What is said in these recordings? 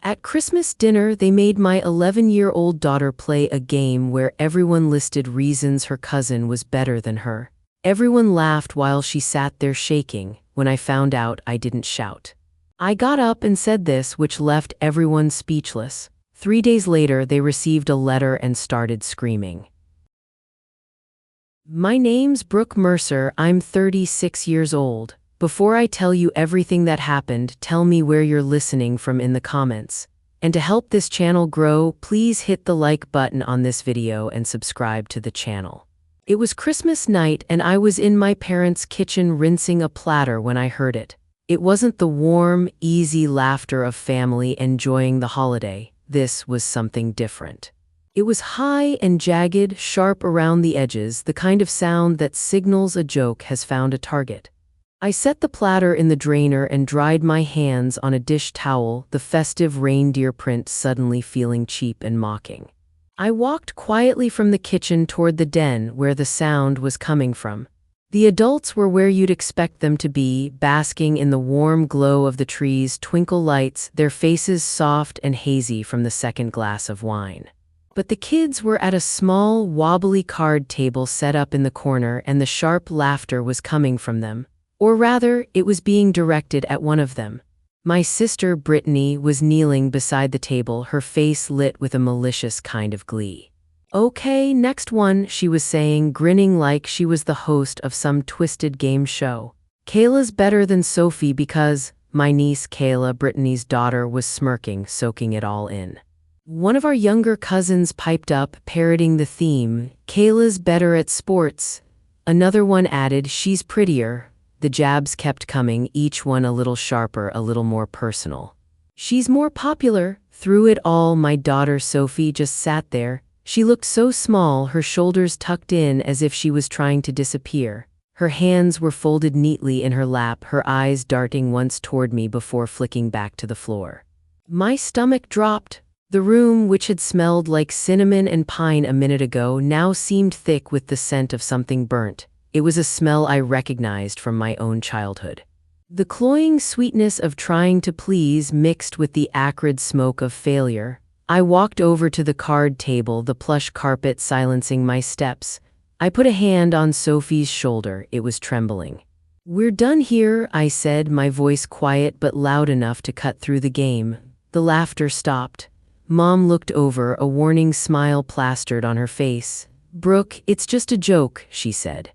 At Christmas dinner, they made my 11-year-old daughter play a game where everyone listed reasons her cousin was better than her. Everyone laughed while she sat there shaking. When I found out, I didn't shout. I got up and said this, which left everyone speechless. 3 days later, they received a letter and started screaming. My name's Brooke Mercer. I'm 36 years old. Before I tell you everything that happened, tell me where you're listening from in the comments. And to help this channel grow, please hit the like button on this video and subscribe to the channel. It was Christmas night and I was in my parents' kitchen rinsing a platter when I heard it. It wasn't the warm, easy laughter of family enjoying the holiday. This was something different. It was high and jagged, sharp around the edges, the kind of sound that signals a joke has found a target. I set the platter in the drainer and dried my hands on a dish towel, the festive reindeer print suddenly feeling cheap and mocking. I walked quietly from the kitchen toward the den where the sound was coming from. The adults were where you'd expect them to be, basking in the warm glow of the tree's twinkle lights, their faces soft and hazy from the second glass of wine. But the kids were at a small, wobbly card table set up in the corner, and the sharp laughter was coming from them. Or rather, it was being directed at one of them. My sister, Brittany, was kneeling beside the table, her face lit with a malicious kind of glee. "Okay, next one," she was saying, grinning like she was the host of some twisted game show. "Kayla's better than Sophie because..." My niece Kayla, Brittany's daughter, was smirking, soaking it all in. One of our younger cousins piped up, parroting the theme, "Kayla's better at sports." Another one added, "She's prettier." The jabs kept coming, each one a little sharper, a little more personal. "She's more popular." Through it all, my daughter Sophie just sat there. She looked so small, her shoulders tucked in as if she was trying to disappear. Her hands were folded neatly in her lap, her eyes darting once toward me before flicking back to the floor. My stomach dropped. The room, which had smelled like cinnamon and pine a minute ago, now seemed thick with the scent of something burnt. It was a smell I recognized from my own childhood. The cloying sweetness of trying to please mixed with the acrid smoke of failure. I walked over to the card table, the plush carpet silencing my steps. I put a hand on Sophie's shoulder. It was trembling. "We're done here," I said, my voice quiet but loud enough to cut through the game. The laughter stopped. Mom looked over, a warning smile plastered on her face. "Brooke, it's just a joke," she said.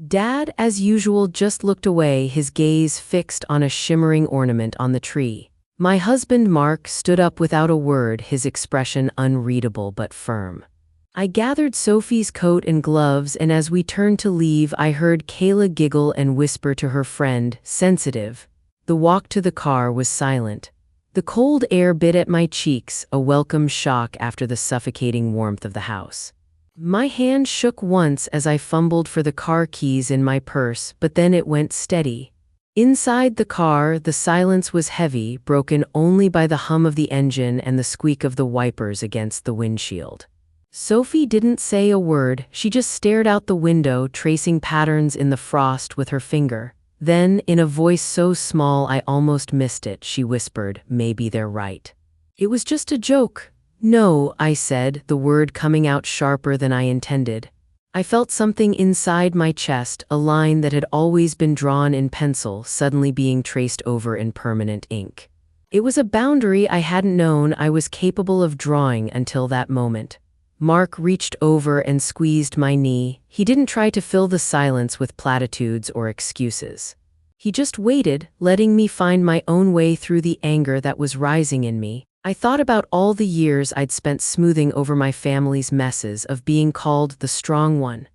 Dad, as usual, just looked away, his gaze fixed on a shimmering ornament on the tree. My husband, Mark, stood up without a word, his expression unreadable but firm. I gathered Sophie's coat and gloves, and as we turned to leave, I heard Kayla giggle and whisper to her friend, "Sensitive." The walk to the car was silent. The cold air bit at my cheeks, a welcome shock after the suffocating warmth of the house. My hand shook once as I fumbled for the car keys in my purse, but then it went steady. Inside the car, the silence was heavy, broken only by the hum of the engine and the squeak of the wipers against the windshield. Sophie didn't say a word, she just stared out the window, tracing patterns in the frost with her finger. Then, in a voice so small I almost missed it, she whispered, "Maybe they're right." "It was just a joke." "No," I said, the word coming out sharper than I intended. I felt something inside my chest, a line that had always been drawn in pencil, suddenly being traced over in permanent ink. It was a boundary I hadn't known I was capable of drawing until that moment. Mark reached over and squeezed my knee. He didn't try to fill the silence with platitudes or excuses. He just waited, letting me find my own way through the anger that was rising in me. I thought about all the years I'd spent smoothing over my family's messes, of being called the strong one.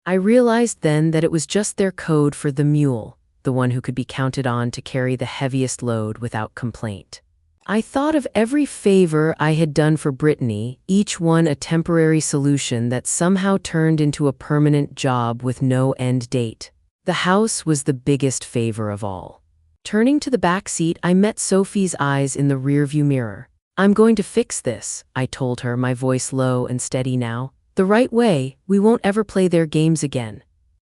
I realized then that it was just their code for the mule, the one who could be counted on to carry the heaviest load without complaint. I thought of every favor I had done for Brittany, each one a temporary solution that somehow turned into a permanent job with no end date. The house was the biggest favor of all. Turning to the back seat, I met Sophie's eyes in the rearview mirror. "I'm going to fix this," I told her, my voice low and steady now. "The right way. We won't ever play their games again."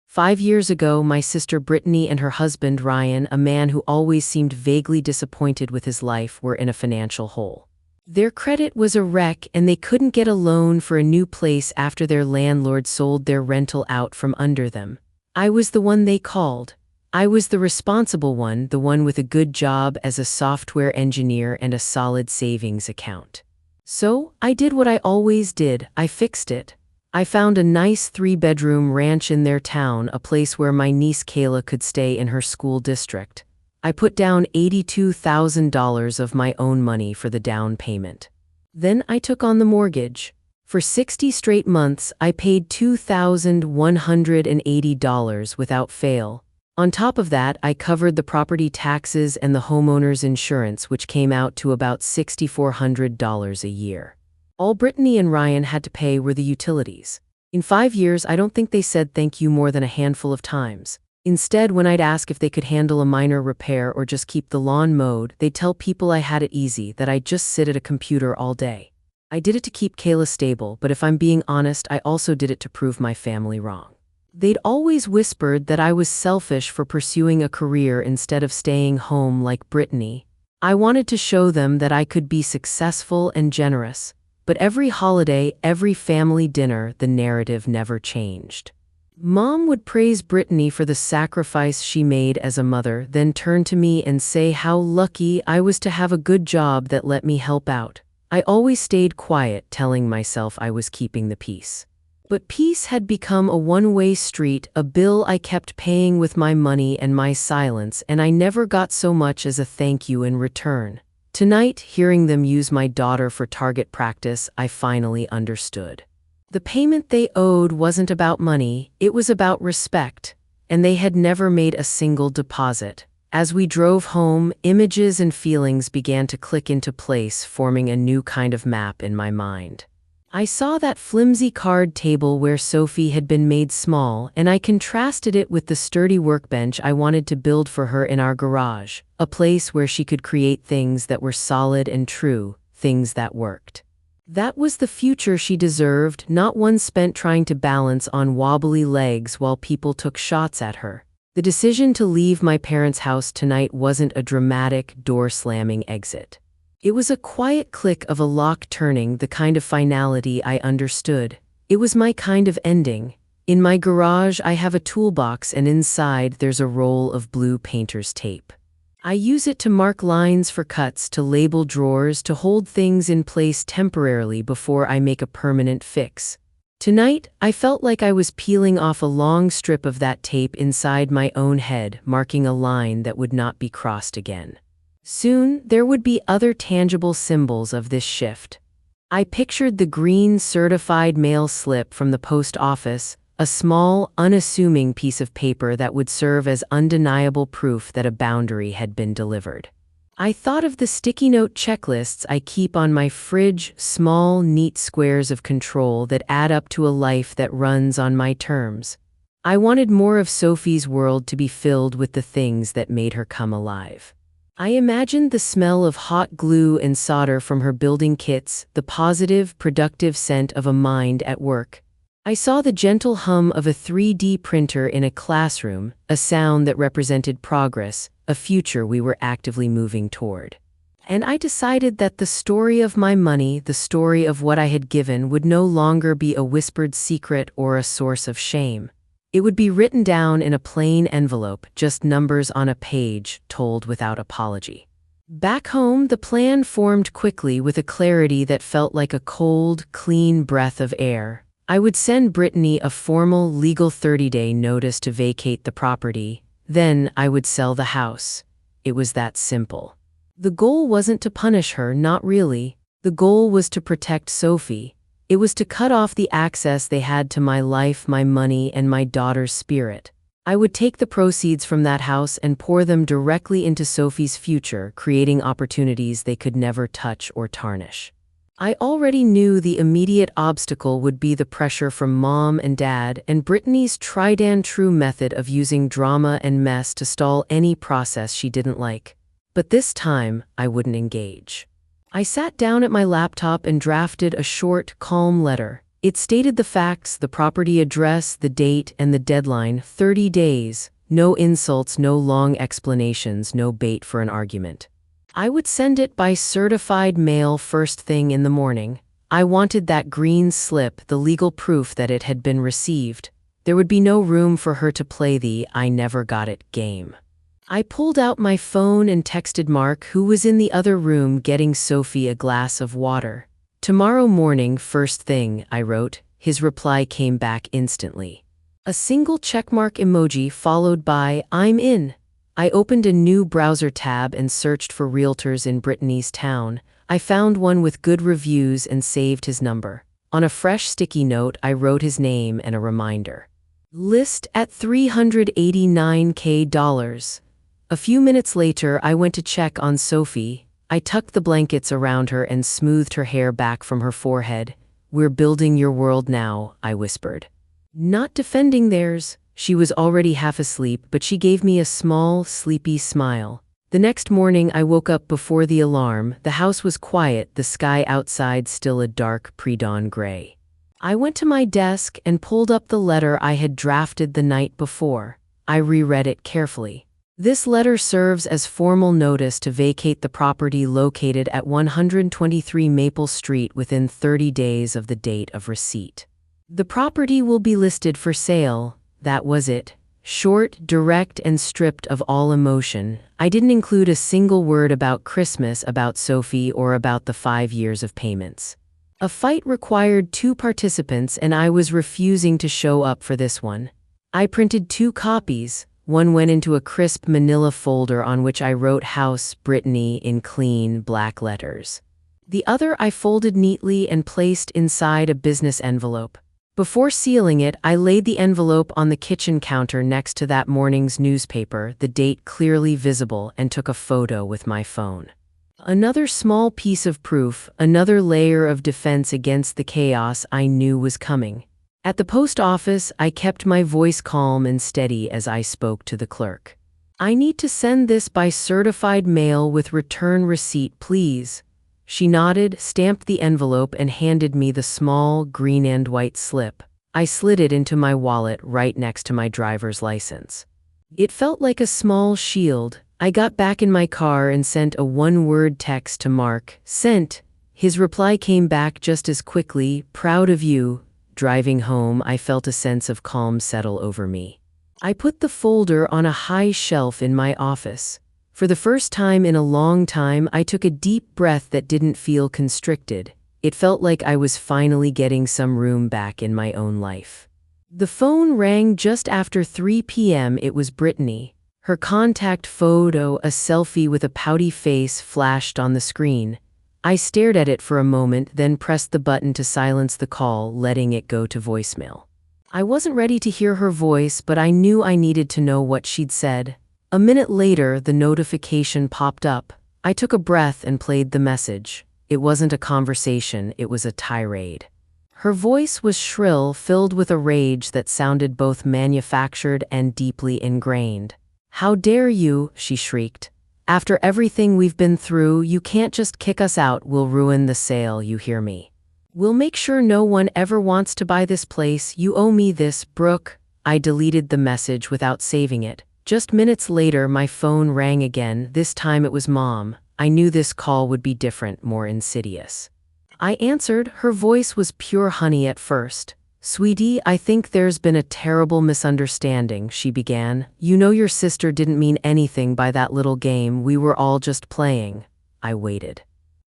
5 years ago, my sister Brittany and her husband Ryan, a man who always seemed vaguely disappointed with his life, were in a financial hole. Their credit was a wreck and they couldn't get a loan for a new place after their landlord sold their rental out from under them. I was the one they called. I was the responsible one, the one with a good job as a software engineer and a solid savings account. So, I did what I always did, I fixed it. I found a nice 3-bedroom ranch in their town, a place where my niece Kayla could stay in her school district. I put down $82,000 of my own money for the down payment. Then I took on the mortgage. For 60 straight months, I paid $2,180 without fail. On top of that, I covered the property taxes and the homeowner's insurance, which came out to about $6,400 a year. All Brittany and Ryan had to pay were the utilities. In 5 years, I don't think they said thank you more than a handful of times. Instead, when I'd ask if they could handle a minor repair or just keep the lawn mowed, they'd tell people I had it easy, that I'd just sit at a computer all day. I did it to keep Kayla stable, but if I'm being honest, I also did it to prove my family wrong. They'd always whispered that I was selfish for pursuing a career instead of staying home like Brittany. I wanted to show them that I could be successful and generous. But every holiday, every family dinner, the narrative never changed. Mom would praise Brittany for the sacrifice she made as a mother, then turn to me and say how lucky I was to have a good job that let me help out. I always stayed quiet, telling myself I was keeping the peace. But peace had become a one-way street, a bill I kept paying with my money and my silence, and I never got so much as a thank you in return. Tonight, hearing them use my daughter for target practice, I finally understood. The payment they owed wasn't about money, it was about respect, and they had never made a single deposit. As we drove home, images and feelings began to click into place, forming a new kind of map in my mind. I saw that flimsy card table where Sophie had been made small, and I contrasted it with the sturdy workbench I wanted to build for her in our garage, a place where she could create things that were solid and true, things that worked. That was the future she deserved, not one spent trying to balance on wobbly legs while people took shots at her. The decision to leave my parents' house tonight wasn't a dramatic, door-slamming exit. It was a quiet click of a lock turning, the kind of finality I understood. It was my kind of ending. In my garage, I have a toolbox, and inside there's a roll of blue painter's tape. I use it to mark lines for cuts, to label drawers, to hold things in place temporarily before I make a permanent fix. Tonight, I felt like I was peeling off a long strip of that tape inside my own head, marking a line that would not be crossed again. Soon, there would be other tangible symbols of this shift. I pictured the green certified mail slip from the post office, a small, unassuming piece of paper that would serve as undeniable proof that a boundary had been delivered. I thought of the sticky note checklists I keep on my fridge, small, neat squares of control that add up to a life that runs on my terms. I wanted more of Sophie's world to be filled with the things that made her come alive. I imagined the smell of hot glue and solder from her building kits, the positive, productive scent of a mind at work. I saw the gentle hum of a 3D printer in a classroom, a sound that represented progress, a future we were actively moving toward. And I decided that the story of my money, the story of what I had given, would no longer be a whispered secret or a source of shame. It would be written down in a plain envelope, just numbers on a page, told without apology. Back home, the plan formed quickly with a clarity that felt like a cold, clean breath of air. I would send Brittany a formal, legal 30-day notice to vacate the property. Then I would sell the house. It was that simple. The goal wasn't to punish her, not really. The goal was to protect Sophie. It was to cut off the access they had to my life, my money, and my daughter's spirit. I would take the proceeds from that house and pour them directly into Sophie's future, creating opportunities they could never touch or tarnish. I already knew the immediate obstacle would be the pressure from Mom and Dad and Brittany's tried and true method of using drama and mess to stall any process she didn't like. But this time, I wouldn't engage. I sat down at my laptop and drafted a short, calm letter. It stated the facts, the property address, the date, and the deadline, 30 days. No insults, no long explanations, no bait for an argument. I would send it by certified mail first thing in the morning. I wanted that green slip, the legal proof that it had been received. There would be no room for her to play the "I never got it" game. I pulled out my phone and texted Mark, who was in the other room getting Sophie a glass of water. "Tomorrow morning, first thing," I wrote. His reply came back instantly. A single checkmark emoji followed by "I'm in." I opened a new browser tab and searched for realtors in Brittany's town. I found one with good reviews and saved his number. On a fresh sticky note, I wrote his name and a reminder. List at $389K. A few minutes later, I went to check on Sophie. I tucked the blankets around her and smoothed her hair back from her forehead. "We're building your world now," I whispered. Not defending theirs. She was already half asleep, but she gave me a small, sleepy smile. The next morning, I woke up before the alarm. The house was quiet, the sky outside still a dark pre-dawn gray. I went to my desk and pulled up the letter I had drafted the night before. I reread it carefully. This letter serves as formal notice to vacate the property located at 123 Maple Street within 30 days of the date of receipt. The property will be listed for sale. That was it. Short, direct, and stripped of all emotion. I didn't include a single word about Christmas, about Sophie, or about the 5 years of payments. A fight required 2 participants, and I was refusing to show up for this one. I printed 2 copies. One went into a crisp manila folder on which I wrote House Brittany in clean black letters. The other I folded neatly and placed inside a business envelope. Before sealing it, I laid the envelope on the kitchen counter next to that morning's newspaper, the date clearly visible, and took a photo with my phone. Another small piece of proof, another layer of defense against the chaos I knew was coming. At the post office, I kept my voice calm and steady as I spoke to the clerk. "I need to send this by certified mail with return receipt, please." She nodded, stamped the envelope, and handed me the small, green and white slip. I slid it into my wallet right next to my driver's license. It felt like a small shield. I got back in my car and sent a 1-word text to Mark. "Sent." His reply came back just as quickly. "Proud of you." Driving home, I felt a sense of calm settle over me. I put the folder on a high shelf in my office. For the first time in a long time, I took a deep breath that didn't feel constricted. It felt like I was finally getting some room back in my own life. The phone rang just after 3 p.m. It was Brittany. Her contact photo, a selfie with a pouty face, flashed on the screen. I stared at it for a moment, then pressed the button to silence the call, letting it go to voicemail. I wasn't ready to hear her voice, but I knew I needed to know what she'd said. A minute later, the notification popped up. I took a breath and played the message. It wasn't a conversation, it was a tirade. Her voice was shrill, filled with a rage that sounded both manufactured and deeply ingrained. "How dare you," she shrieked. "After everything we've been through, you can't just kick us out. We'll ruin the sale, you hear me? We'll make sure no one ever wants to buy this place. You owe me this, Brooke." I deleted the message without saving it. Just minutes later, my phone rang again. This time it was Mom. I knew this call would be different, more insidious. I answered. Her voice was pure honey at first. "Sweetie, I think there's been a terrible misunderstanding," she began. "You know your sister didn't mean anything by that little game. We were all just playing." I waited.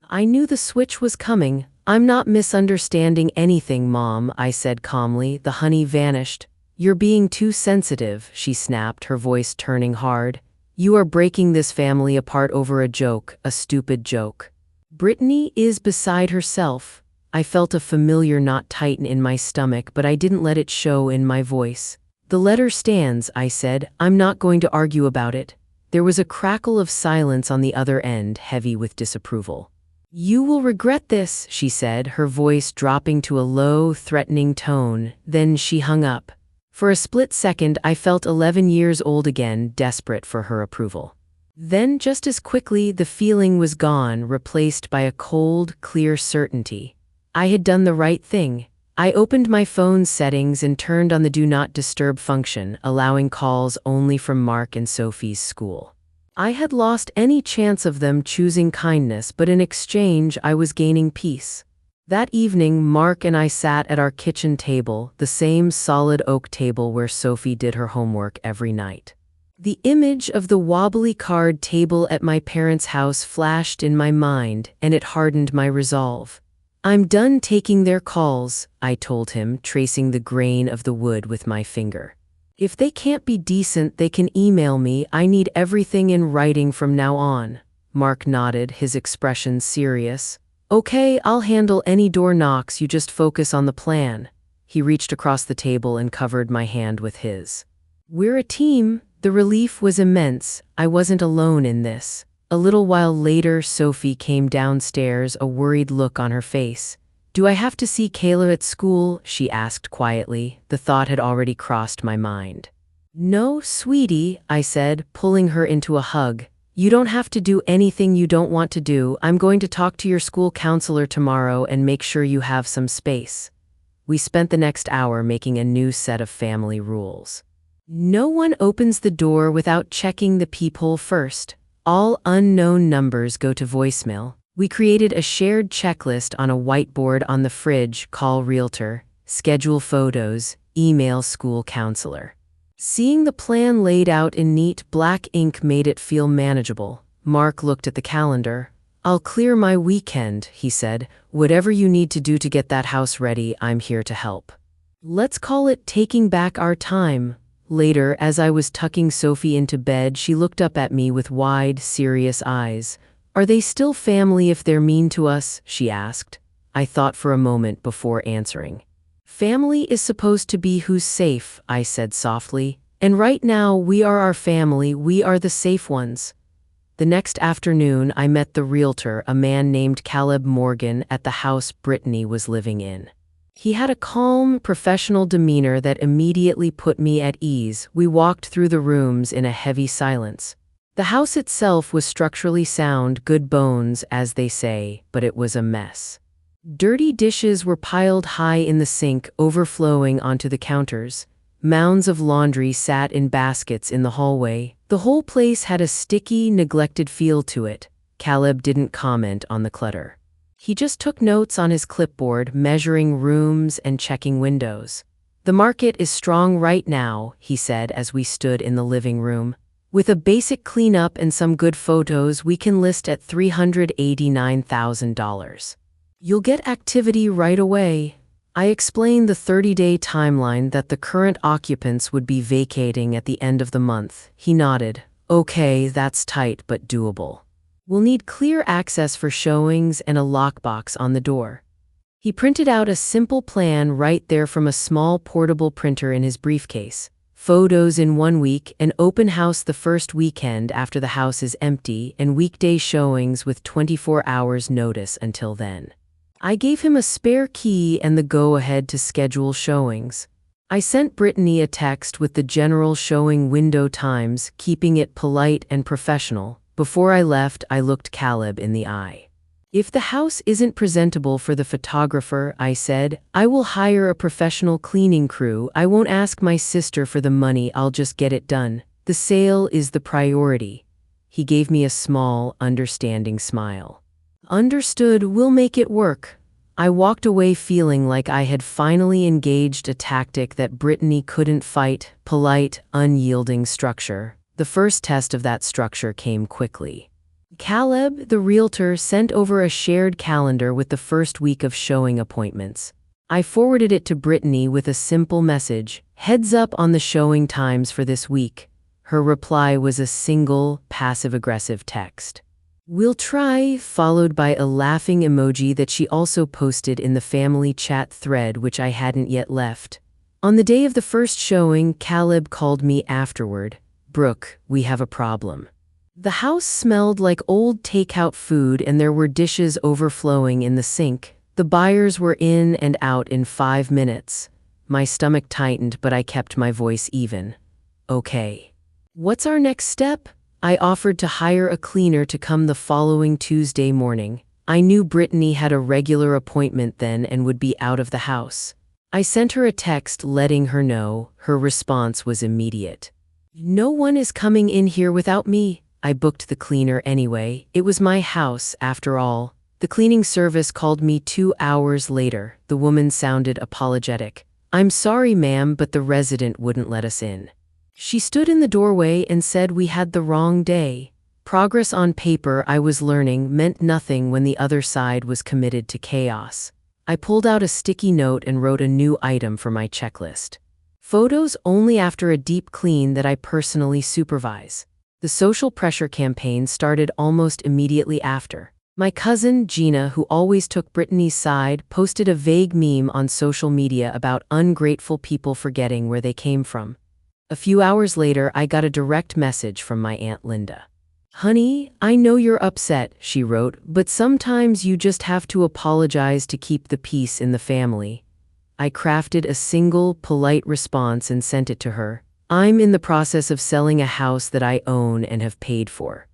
I knew the switch was coming. "I'm not misunderstanding anything, Mom," I said calmly. The honey vanished. "You're being too sensitive," she snapped, her voice turning hard. "You are breaking this family apart over a joke, a stupid joke." Brittany is beside herself. I felt a familiar knot tighten in my stomach, but I didn't let it show in my voice. "The letter stands," I said. "I'm not going to argue about it." There was a crackle of silence on the other end, heavy with disapproval. "You will regret this," she said, her voice dropping to a low, threatening tone. Then she hung up. For a split second, I felt 11 years old again, desperate for her approval. Then, just as quickly, the feeling was gone, replaced by a cold, clear certainty. I had done the right thing. I opened my phone's settings and turned on the Do Not Disturb function, allowing calls only from Mark and Sophie's school. I had lost any chance of them choosing kindness, but in exchange I was gaining peace. That evening, Mark and I sat at our kitchen table, the same solid oak table where Sophie did her homework every night. The image of the wobbly card table at my parents' house flashed in my mind, and it hardened my resolve. "I'm done taking their calls," I told him, tracing the grain of the wood with my finger. "If they can't be decent, they can email me. I need everything in writing from now on." Mark nodded, his expression serious. "Okay, I'll handle any door knocks, you just focus on the plan." He reached across the table and covered my hand with his. "We're a team." The relief was immense. I wasn't alone in this. A little while later, Sophie came downstairs, a worried look on her face. "Do I have to see Caleb at school?" she asked quietly. The thought had already crossed my mind. "No, sweetie," I said, pulling her into a hug. "You don't have to do anything you don't want to do. I'm going to talk to your school counselor tomorrow and make sure you have some space." We spent the next hour making a new set of family rules. No one opens the door without checking the peephole first. All unknown numbers go to voicemail. We created a shared checklist on a whiteboard on the fridge: call realtor, schedule photos, email school counselor. Seeing the plan laid out in neat black ink made it feel manageable. Mark looked at the calendar. "I'll clear my weekend," he said. "Whatever you need to do to get that house ready, I'm here to help." Let's call it taking back our time. Later, as I was tucking Sophie into bed, she looked up at me with wide, serious eyes. "Are they still family if they're mean to us?" she asked. I thought for a moment before answering. "Family is supposed to be who's safe," I said softly. "And right now, we are our family, we are the safe ones." The next afternoon, I met the realtor, a man named Caleb Morgan, at the house Brittany was living in. He had a calm, professional demeanor that immediately put me at ease. We walked through the rooms in a heavy silence. The house itself was structurally sound, good bones, as they say, but it was a mess. Dirty dishes were piled high in the sink, overflowing onto the counters. Mounds of laundry sat in baskets in the hallway. The whole place had a sticky, neglected feel to it. Caleb didn't comment on the clutter. He just took notes on his clipboard, measuring rooms and checking windows. "The market is strong right now," he said as we stood in the living room. "With a basic cleanup and some good photos, we can list at $389,000. You'll get activity right away." I explained the 30-day timeline, that the current occupants would be vacating at the end of the month. He nodded. "Okay, that's tight but doable. We'll need clear access for showings and a lockbox on the door." He printed out a simple plan right there from a small portable printer in his briefcase. Photos in 1 week, an open house the first weekend after the house is empty, and weekday showings with 24 hours notice until then. I gave him a spare key and the go-ahead to schedule showings. I sent Brittany a text with the general showing window times, keeping it polite and professional. Before I left, I looked Caleb in the eye. "If the house isn't presentable for the photographer," I said, "I will hire a professional cleaning crew. I won't ask my sister for the money, I'll just get it done. The sale is the priority." He gave me a small, understanding smile. "Understood, we'll make it work." I walked away feeling like I had finally engaged a tactic that Brittany couldn't fight: polite, unyielding structure. The first test of that structure came quickly. Caleb, the realtor, sent over a shared calendar with the first week of showing appointments. I forwarded it to Brittany with a simple message: "Heads up on the showing times for this week." Her reply was a single, passive-aggressive text. "We'll try," followed by a laughing emoji that she also posted in the family chat thread, which I hadn't yet left. On the day of the first showing, Caleb called me afterward. "Brooke, we have a problem." The house smelled like old takeout food and there were dishes overflowing in the sink. The buyers were in and out in 5 minutes. My stomach tightened, but I kept my voice even. "Okay. What's our next step?" I offered to hire a cleaner to come the following Tuesday morning. I knew Brittany had a regular appointment then and would be out of the house. I sent her a text letting her know. Her response was immediate. "No one is coming in here without me." I booked the cleaner anyway. It was my house, after all. The cleaning service called me 2 hours later. The woman sounded apologetic. "I'm sorry, ma'am, but the resident wouldn't let us in." She stood in the doorway and said we had the wrong day. Progress on paper, I was learning, meant nothing when the other side was committed to chaos. I pulled out a sticky note and wrote a new item for my checklist. Photos only after a deep clean that I personally supervise. The social pressure campaign started almost immediately after. My cousin, Gina, who always took Brittany's side, posted a vague meme on social media about ungrateful people forgetting where they came from. A few hours later, I got a direct message from my Aunt Linda. "Honey, I know you're upset," she wrote, "but sometimes you just have to apologize to keep the peace in the family." I crafted a single, polite response and sent it to her. "I'm in the process of selling a house that I own and have paid for.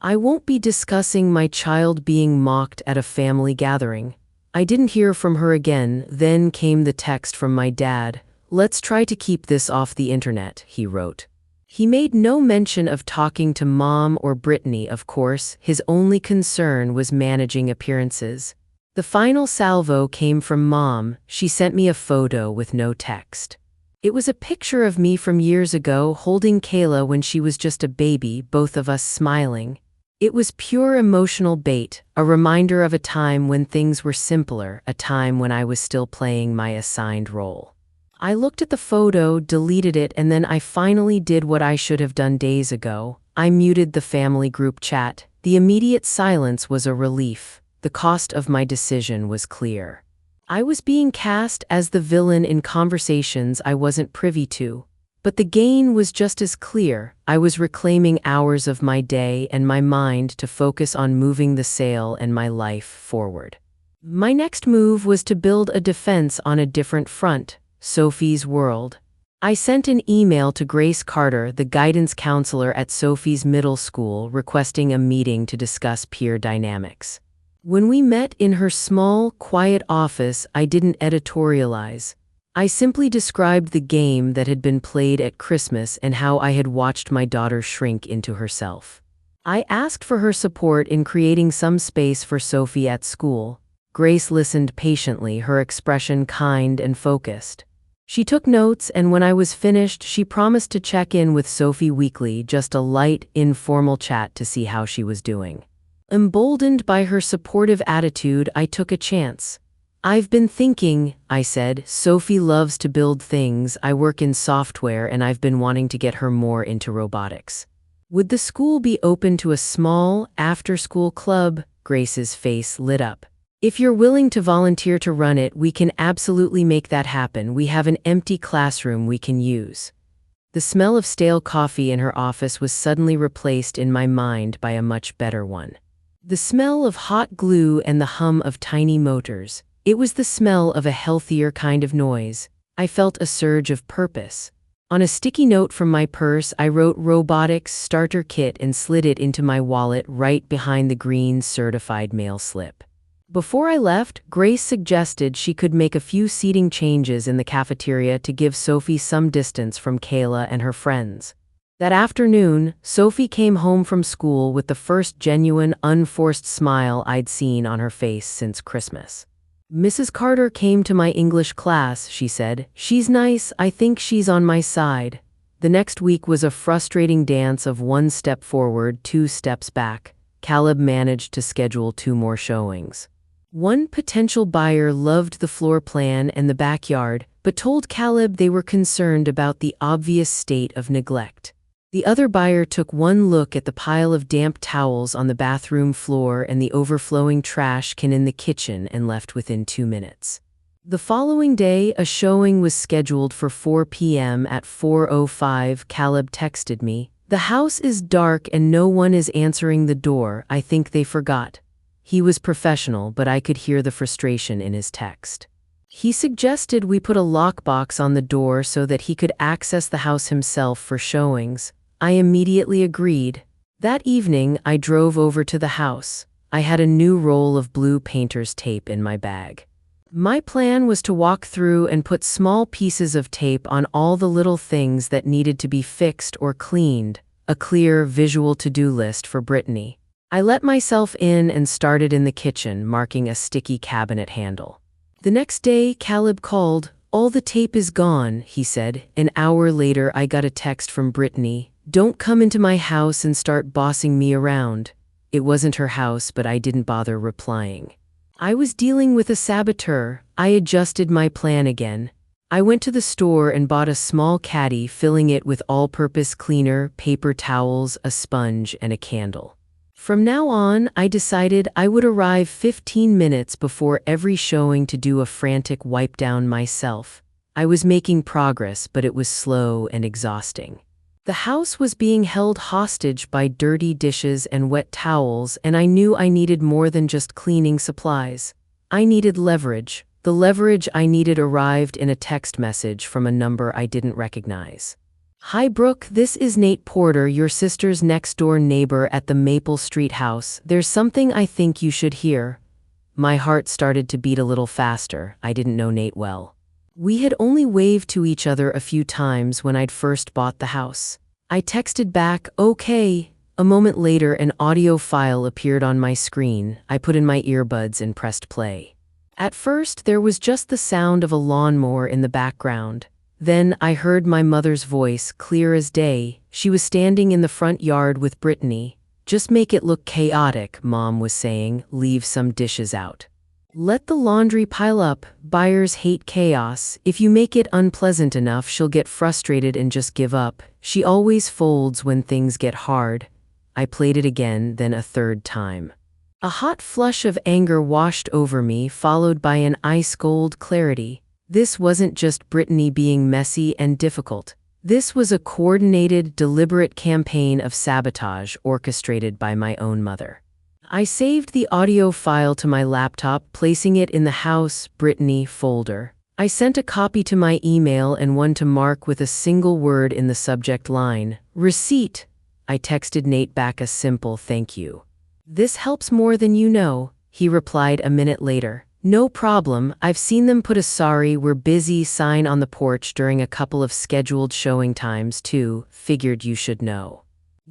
I won't be discussing my child being mocked at a family gathering." I didn't hear from her again. Then came the text from my dad. "Let's try to keep this off the internet," he wrote. He made no mention of talking to Mom or Brittany, of course. His only concern was managing appearances. The final salvo came from Mom. She sent me a photo with no text. It was a picture of me from years ago holding Kayla when she was just a baby, both of us smiling. It was pure emotional bait, a reminder of a time when things were simpler, a time when I was still playing my assigned role. I looked at the photo, deleted it, and then I finally did what I should have done days ago. I muted the family group chat. The immediate silence was a relief. The cost of my decision was clear. I was being cast as the villain in conversations I wasn't privy to. But the gain was just as clear. I was reclaiming hours of my day and my mind to focus on moving the sale and my life forward. My next move was to build a defense on a different front, Sophie's world. I sent an email to Grace Carter, the guidance counselor at Sophie's middle school, requesting a meeting to discuss peer dynamics. When we met in her small, quiet office, I didn't editorialize. I simply described the game that had been played at Christmas and how I had watched my daughter shrink into herself. I asked for her support in creating some space for Sophie at school. Grace listened patiently, her expression kind and focused. She took notes, and when I was finished, she promised to check in with Sophie weekly, just a light, informal chat to see how she was doing. Emboldened by her supportive attitude, I took a chance. "I've been thinking," I said. "Sophie loves to build things. I work in software and I've been wanting to get her more into robotics. Would the school be open to a small, after-school club?" Grace's face lit up. "If you're willing to volunteer to run it, we can absolutely make that happen. We have an empty classroom we can use." The smell of stale coffee in her office was suddenly replaced in my mind by a much better one. The smell of hot glue and the hum of tiny motors. It was the smell of a healthier kind of noise. I felt a surge of purpose. On a sticky note from my purse, I wrote "Robotics Starter Kit" and slid it into my wallet right behind the green certified mail slip. Before I left, Grace suggested she could make a few seating changes in the cafeteria to give Sophie some distance from Kayla and her friends. That afternoon, Sophie came home from school with the first genuine, unforced smile I'd seen on her face since Christmas. "Mrs. Carter came to my English class," she said. "She's nice. I think she's on my side." The next week was a frustrating dance of 1 step forward, 2 steps back. Caleb managed to schedule 2 more showings. One potential buyer loved the floor plan and the backyard, but told Caleb they were concerned about the obvious state of neglect. The other buyer took one look at the pile of damp towels on the bathroom floor and the overflowing trash can in the kitchen and left within 2 minutes. The following day, a showing was scheduled for 4 p.m. At 4:05, Caleb texted me, "The house is dark and no one is answering the door. I think they forgot." He was professional, but I could hear the frustration in his text. He suggested we put a lockbox on the door so that he could access the house himself for showings. I immediately agreed. That evening, I drove over to the house. I had a new roll of blue painter's tape in my bag. My plan was to walk through and put small pieces of tape on all the little things that needed to be fixed or cleaned. a clear, visual to-do list for Brittany. I let myself in and started in the kitchen, marking a sticky cabinet handle. The next day, Caleb called. "All the tape is gone," he said. An hour later, I got a text from Brittany. "Don't come into my house and start bossing me around." It wasn't her house, but I didn't bother replying. I was dealing with a saboteur. I adjusted my plan again. I went to the store and bought a small caddy, filling it with all-purpose cleaner, paper towels, a sponge, and a candle. From now on, I decided I would arrive 15 minutes before every showing to do a frantic wipe-down myself. I was making progress, but it was slow and exhausting. The house was being held hostage by dirty dishes and wet towels, and I knew I needed more than just cleaning supplies. I needed leverage. The leverage I needed arrived in a text message from a number I didn't recognize. "Hi Brooke, this is Nate Porter, your sister's next-door neighbor at the Maple Street house. There's something I think you should hear." My heart started to beat a little faster. I didn't know Nate well. We had only waved to each other a few times when I'd first bought the house. I texted back, "Okay." A moment later, an audio file appeared on my screen. I put in my earbuds and pressed play. At first, there was just the sound of a lawnmower in the background. Then I heard my mother's voice, clear as day. She was standing in the front yard with Brittany. "Just make it look chaotic," Mom was saying. "Leave some dishes out. Let the laundry pile up. Buyers hate chaos. If you make it unpleasant enough, she'll get frustrated and just give up. She always folds when things get hard." I played it again, then a third time. A hot flush of anger washed over me, followed by an ice-cold clarity. This wasn't just Brittany being messy and difficult. This was a coordinated, deliberate campaign of sabotage orchestrated by my own mother. I saved the audio file to my laptop, placing it in the House Brittany folder. I sent a copy to my email and one to Mark with a single word in the subject line, "Receipt." I texted Nate back a simple "thank you." "This helps more than you know," he replied a minute later. "No problem, I've seen them put a 'sorry, we're busy' sign on the porch during a couple of scheduled showing times too. Figured you should know.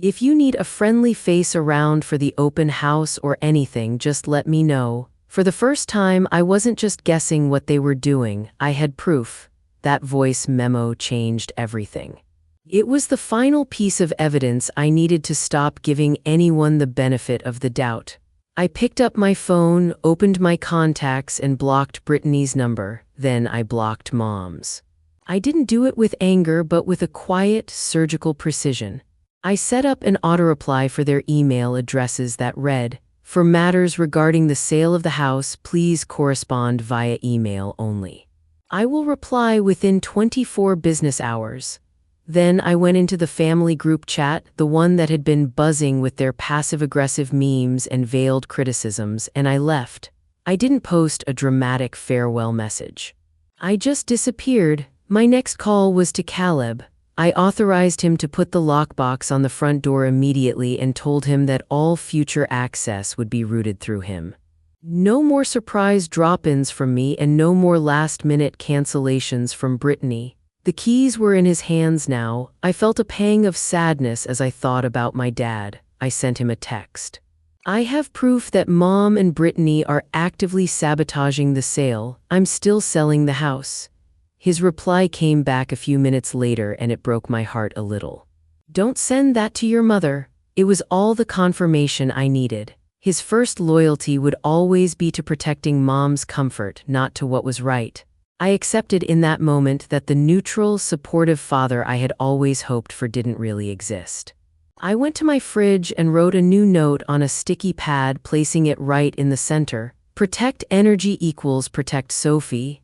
If you need a friendly face around for the open house or anything, just let me know." For the first time, I wasn't just guessing what they were doing, I had proof. That voice memo changed everything. It was the final piece of evidence I needed to stop giving anyone the benefit of the doubt. I picked up my phone, opened my contacts, and blocked Brittany's number. Then I blocked Mom's. I didn't do it with anger, but with a quiet, surgical precision. I set up an auto-reply for their email addresses that read, "For matters regarding the sale of the house, please correspond via email only. I will reply within 24 business hours." Then I went into the family group chat, the one that had been buzzing with their passive-aggressive memes and veiled criticisms, and I left. I didn't post a dramatic farewell message. I just disappeared. My next call was to Caleb. I authorized him to put the lockbox on the front door immediately and told him that all future access would be routed through him. No more surprise drop-ins from me and no more last-minute cancellations from Brittany. The keys were in his hands now. I felt a pang of sadness as I thought about my dad. I sent him a text. "I have proof that Mom and Brittany are actively sabotaging the sale. I'm still selling the house." His reply came back a few minutes later and it broke my heart a little. "Don't send that to your mother." It was all the confirmation I needed. His first loyalty would always be to protecting Mom's comfort, not to what was right. I accepted in that moment that the neutral, supportive father I had always hoped for didn't really exist. I went to my fridge and wrote a new note on a sticky pad, placing it right in the center. "Protect energy equals protect Sophie."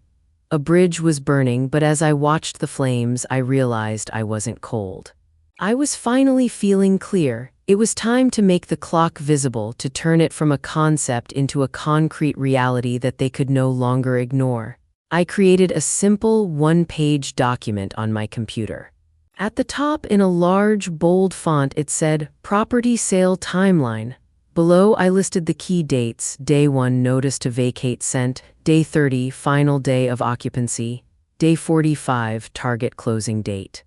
A bridge was burning, but as I watched the flames, I realized I wasn't cold. I was finally feeling clear. It was time to make the clock visible, to turn it from a concept into a concrete reality that they could no longer ignore. I created a simple one-page document on my computer. At the top, in a large, bold font, it said, "Property Sale Timeline." Below, I listed the key dates: Day 1, notice to vacate sent; Day 30, final day of occupancy; Day 45, target closing date.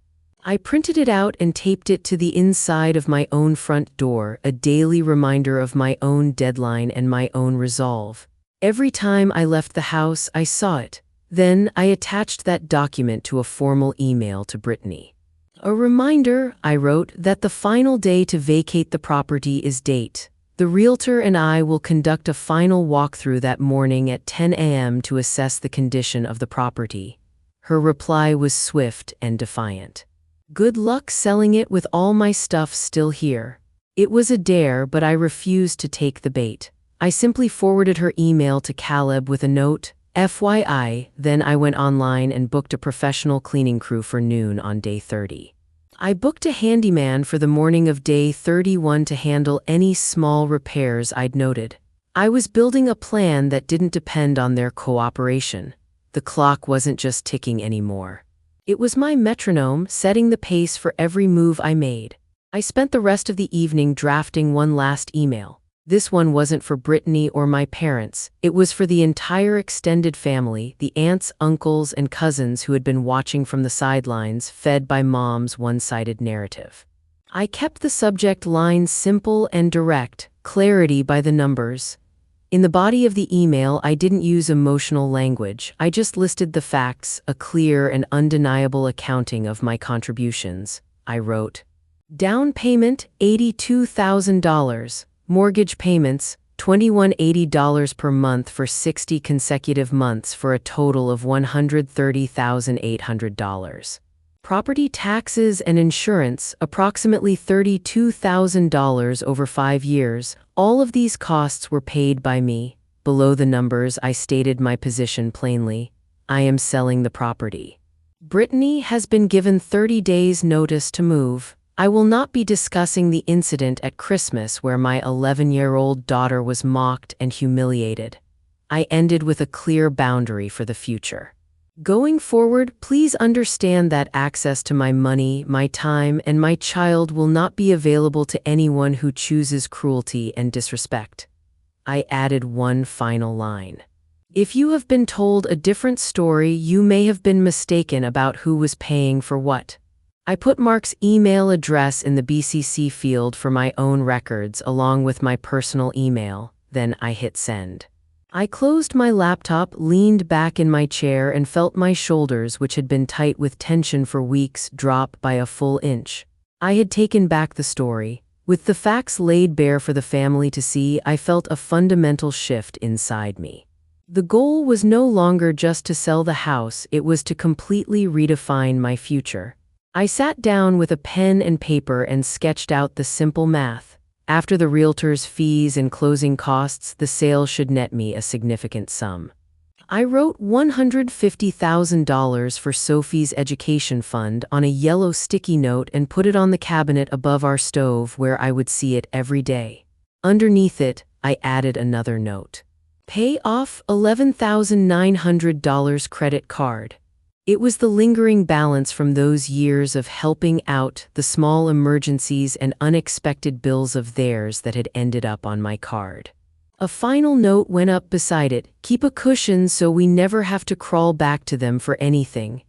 I printed it out and taped it to the inside of my own front door, a daily reminder of my own deadline and my own resolve. Every time I left the house, I saw it. Then I attached that document to a formal email to Brittany. A reminder, I wrote, that the final day to vacate the property is date. The realtor and I will conduct a final walkthrough that morning at 10 a.m. to assess the condition of the property. Her reply was swift and defiant. Good luck selling it with all my stuff still here. It was a dare, but I refused to take the bait. I simply forwarded her email to Caleb with a note, FYI, then I went online and booked a professional cleaning crew for noon on day 30. I booked a handyman for the morning of day 31 to handle any small repairs I'd noted. I was building a plan that didn't depend on their cooperation. The clock wasn't just ticking anymore. It was my metronome setting the pace for every move I made. I spent the rest of the evening drafting one last email. This one wasn't for Brittany or my parents. It was for the entire extended family, the aunts, uncles, and cousins who had been watching from the sidelines, fed by Mom's one-sided narrative. I kept the subject line simple and direct, clarity by the numbers. In the body of the email, I didn't use emotional language. I just listed the facts, a clear and undeniable accounting of my contributions. I wrote, down payment, $82,000. Mortgage payments, $2,180 per month for 60 consecutive months for a total of $130,800. Property taxes and insurance, approximately $32,000 over 5 years. All of these costs were paid by me. Below the numbers, I stated my position plainly. I am selling the property. Brittany has been given 30 days' notice to move. I will not be discussing the incident at Christmas where my 11-year-old daughter was mocked and humiliated. I ended with a clear boundary for the future. Going forward, please understand that access to my money, my time, and my child will not be available to anyone who chooses cruelty and disrespect. I added one final line. If you have been told a different story, you may have been mistaken about who was paying for what. I put Mark's email address in the BCC field for my own records along with my personal email, then I hit send. I closed my laptop, leaned back in my chair, and felt my shoulders, which had been tight with tension for weeks, drop by a full inch. I had taken back the story. With the facts laid bare for the family to see, I felt a fundamental shift inside me. The goal was no longer just to sell the house, it was to completely redefine my future. I sat down with a pen and paper and sketched out the simple math. After the realtor's fees and closing costs, the sale should net me a significant sum. I wrote $150,000 for Sophie's education fund on a yellow sticky note and put it on the cabinet above our stove where I would see it every day. Underneath it, I added another note. Pay off $11,900 credit card. It was the lingering balance from those years of helping out, the small emergencies and unexpected bills of theirs that had ended up on my card. A final note went up beside it, keep a cushion so we never have to crawl back to them for anything.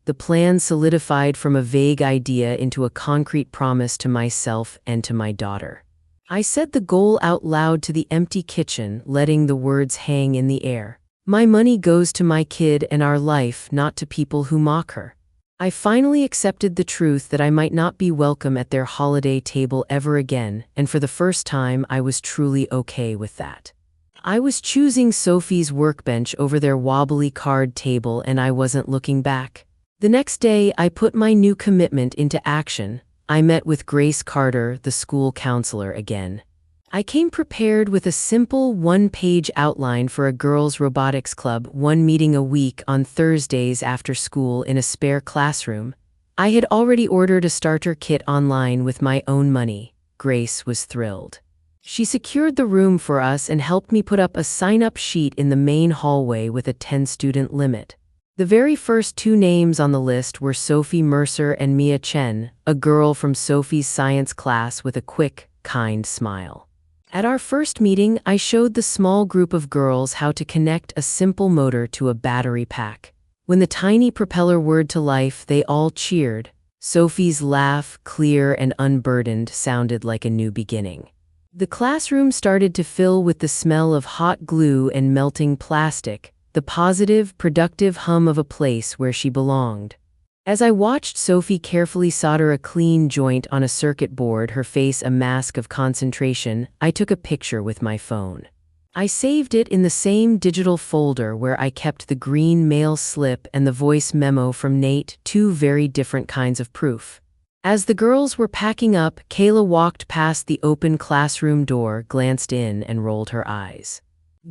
The plan solidified from a vague idea into a concrete promise to myself and to my daughter. I said the goal out loud to the empty kitchen, letting the words hang in the air. My money goes to my kid and our life, not to people who mock her. I finally accepted the truth that I might not be welcome at their holiday table ever again, and for the first time I was truly okay with that. I was choosing Sophie's workbench over their wobbly card table, and I wasn't looking back. The next day, I put my new commitment into action. I met with Grace Carter, the school counselor, again. I came prepared with a simple one-page outline for a girls' robotics club, one meeting a week on Thursdays after school in a spare classroom. I had already ordered a starter kit online with my own money. Grace was thrilled. She secured the room for us and helped me put up a sign-up sheet in the main hallway with a 10-student limit. The very first 2 names on the list were Sophie Mercer and Mia Chen, a girl from Sophie's science class with a quick, kind smile. At our first meeting, I showed the small group of girls how to connect a simple motor to a battery pack. When the tiny propeller whirred to life, they all cheered. Sophie's laugh, clear and unburdened, sounded like a new beginning. The classroom started to fill with the smell of hot glue and melting plastic, the positive, productive hum of a place where she belonged. As I watched Sophie carefully solder a clean joint on a circuit board, her face a mask of concentration, I took a picture with my phone. I saved it in the same digital folder where I kept the green mail slip and the voice memo from Nate, two very different kinds of proof. As the girls were packing up, Kayla walked past the open classroom door, glanced in, and rolled her eyes.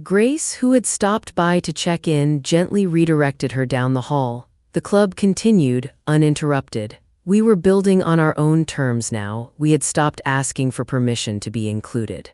Grace, who had stopped by to check in, gently redirected her down the hall. The club continued, uninterrupted. We were building on our own terms now. We had stopped asking for permission to be included.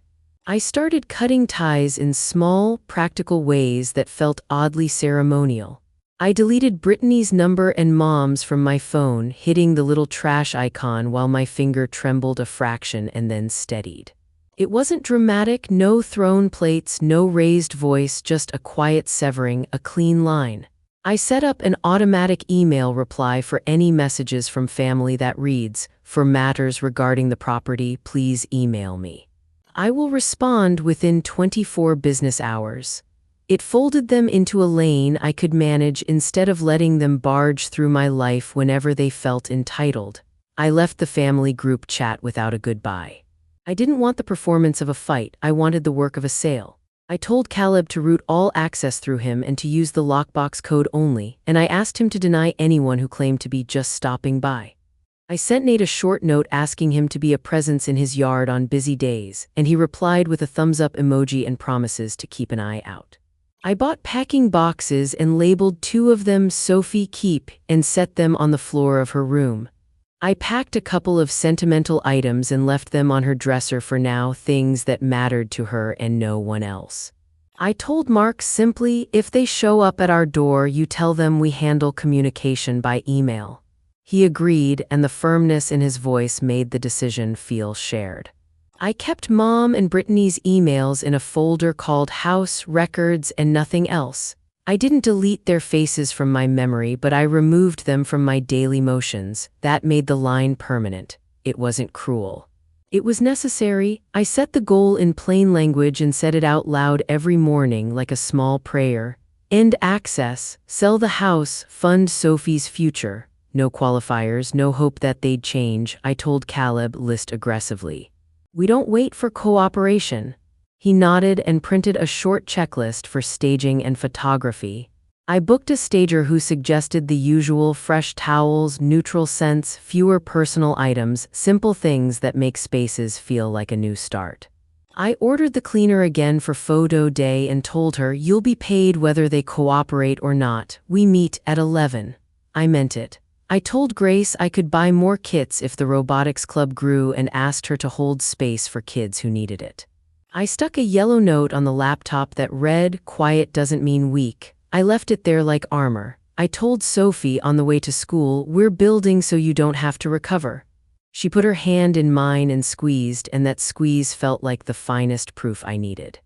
I started cutting ties in small, practical ways that felt oddly ceremonial. I deleted Brittany's number and Mom's from my phone, hitting the little trash icon while my finger trembled a fraction and then steadied. It wasn't dramatic, no thrown plates, no raised voice, just a quiet severing, a clean line. I set up an automatic email reply for any messages from family that reads, "For matters regarding the property, please email me. I will respond within 24 business hours." It folded them into a lane I could manage instead of letting them barge through my life whenever they felt entitled. I left the family group chat without a goodbye. I didn't want the performance of a fight, I wanted the work of a sale. I told Caleb to route all access through him and to use the lockbox code only, and I asked him to deny anyone who claimed to be just stopping by. I sent Nate a short note asking him to be a presence in his yard on busy days, and he replied with a thumbs-up emoji and promises to keep an eye out. I bought packing boxes and labeled 2 of them Sophie Keep and set them on the floor of her room. I packed a couple of sentimental items and left them on her dresser for now, things that mattered to her and no one else. I told Mark simply, if they show up at our door, you tell them we handle communication by email. He agreed, and the firmness in his voice made the decision feel shared. I kept Mom and Brittany's emails in a folder called House, Records, and Nothing Else. I didn't delete their faces from my memory, but I removed them from my daily motions. That made the line permanent. It wasn't cruel. It was necessary. I set the goal in plain language and said it out loud every morning like a small prayer. End access, sell the house, fund Sophie's future. No qualifiers, no hope that they'd change, I told Caleb, list aggressively. We don't wait for cooperation. He nodded and printed a short checklist for staging and photography. I booked a stager who suggested the usual: fresh towels, neutral scents, fewer personal items, simple things that make spaces feel like a new start. I ordered the cleaner again for photo day and told her, you'll be paid whether they cooperate or not. We meet at 11. I meant it. I told Grace I could buy more kits if the robotics club grew and asked her to hold space for kids who needed it. I stuck a yellow note on the laptop that read, quiet doesn't mean weak. I left it there like armor. I told Sophie on the way to school, we're building so you don't have to recover. She put her hand in mine and squeezed, and that squeeze felt like the finest proof I needed.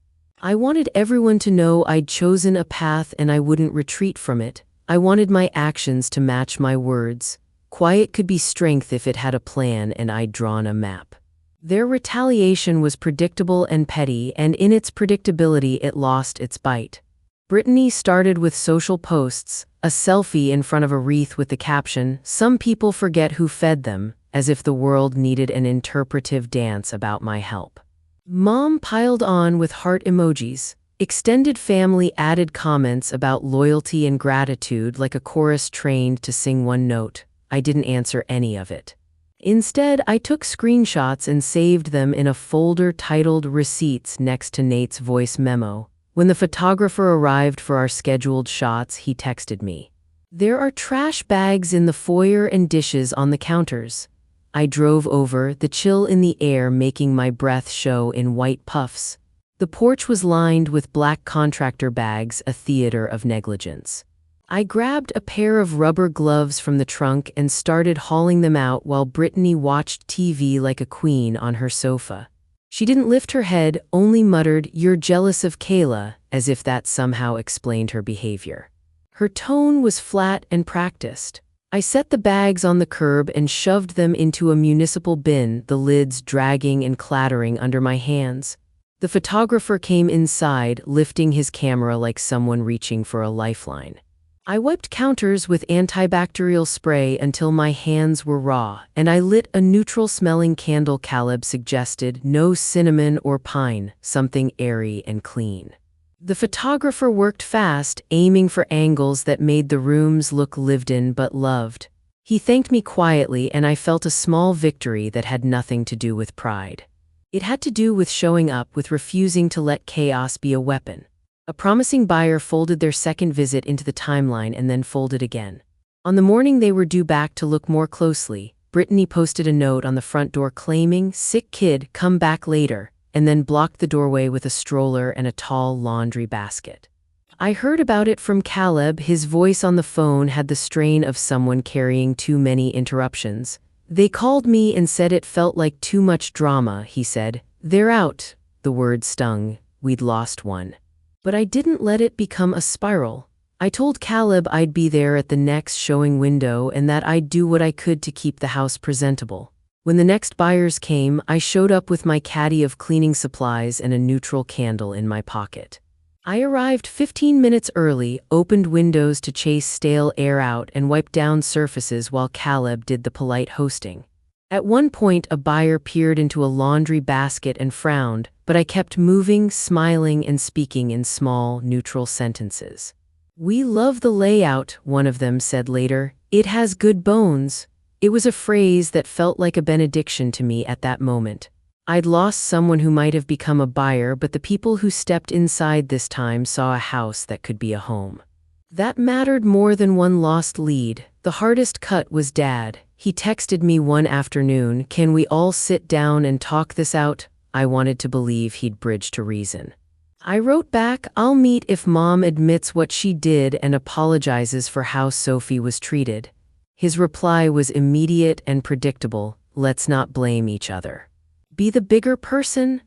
I wanted everyone to know I'd chosen a path and I wouldn't retreat from it. I wanted my actions to match my words. Quiet could be strength if it had a plan and I'd drawn a map. Their retaliation was predictable and petty, and in its predictability it lost its bite. Brittany started with social posts, a selfie in front of a wreath with the caption, "Some people forget who fed them," as if the world needed an interpretive dance about my help. Mom piled on with heart emojis. Extended family added comments about loyalty and gratitude like a chorus trained to sing one note. I didn't answer any of it. Instead, I took screenshots and saved them in a folder titled Receipts next to Nate's voice memo. When the photographer arrived for our scheduled shots, he texted me. There are trash bags in the foyer and dishes on the counters. I drove over, the chill in the air making my breath show in white puffs. The porch was lined with black contractor bags, a theater of negligence. I grabbed a pair of rubber gloves from the trunk and started hauling them out while Brittany watched TV like a queen on her sofa. She didn't lift her head, only muttered, "You're jealous of Kayla," as if that somehow explained her behavior. Her tone was flat and practiced. I set the bags on the curb and shoved them into a municipal bin, the lids dragging and clattering under my hands. The photographer came inside, lifting his camera like someone reaching for a lifeline. I wiped counters with antibacterial spray until my hands were raw, and I lit a neutral-smelling candle. Caleb suggested, no cinnamon or pine, something airy and clean. The photographer worked fast, aiming for angles that made the rooms look lived in but loved. He thanked me quietly, and I felt a small victory that had nothing to do with pride. It had to do with showing up, with refusing to let chaos be a weapon. A promising buyer folded their second visit into the timeline and then folded again. On the morning they were due back to look more closely, Brittany posted a note on the front door claiming, "Sick kid, come back later," and then blocked the doorway with a stroller and a tall laundry basket. I heard about it from Caleb. His voice on the phone had the strain of someone carrying too many interruptions. "They called me and said it felt like too much drama," he said. "They're out." The word stung. We'd lost one. But I didn't let it become a spiral. I told Caleb I'd be there at the next showing window and that I'd do what I could to keep the house presentable. When the next buyers came, I showed up with my caddy of cleaning supplies and a neutral candle in my pocket. I arrived 15 minutes early, opened windows to chase stale air out, and wiped down surfaces while Caleb did the polite hosting. At one point, a buyer peered into a laundry basket and frowned, but I kept moving, smiling, and speaking in small, neutral sentences. "We love the layout," one of them said later. "It has good bones." It was a phrase that felt like a benediction to me at that moment. I'd lost someone who might have become a buyer, but the people who stepped inside this time saw a house that could be a home. That mattered more than one lost lead. The hardest cut was Dad. He texted me one afternoon, "Can we all sit down and talk this out?" I wanted to believe he'd bridge to reason. I wrote back, "I'll meet if Mom admits what she did and apologizes for how Sophie was treated." His reply was immediate and predictable, "Let's not blame each other. Be the bigger person."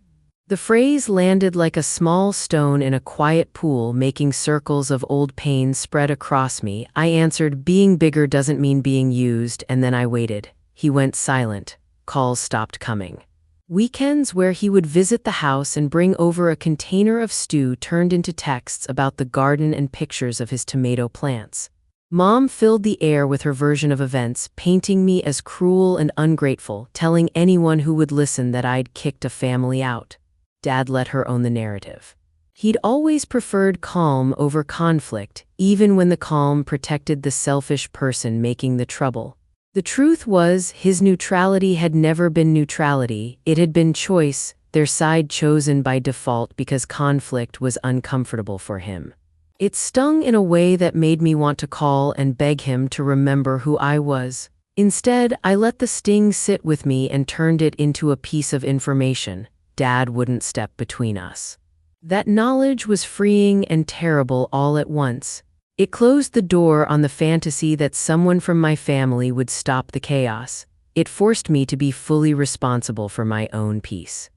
The phrase landed like a small stone in a quiet pool, making circles of old pain spread across me. I answered, "Being bigger doesn't mean being used," and then I waited. He went silent. Calls stopped coming. Weekends where he would visit the house and bring over a container of stew turned into texts about the garden and pictures of his tomato plants. Mom filled the air with her version of events, painting me as cruel and ungrateful, telling anyone who would listen that I'd kicked a family out. Dad let her own the narrative. He'd always preferred calm over conflict, even when the calm protected the selfish person making the trouble. The truth was, his neutrality had never been neutrality, it had been choice, their side chosen by default because conflict was uncomfortable for him. It stung in a way that made me want to call and beg him to remember who I was. Instead, I let the sting sit with me and turned it into a piece of information. Dad wouldn't step between us. That knowledge was freeing and terrible all at once. It closed the door on the fantasy that someone from my family would stop the chaos. It forced me to be fully responsible for my own peace.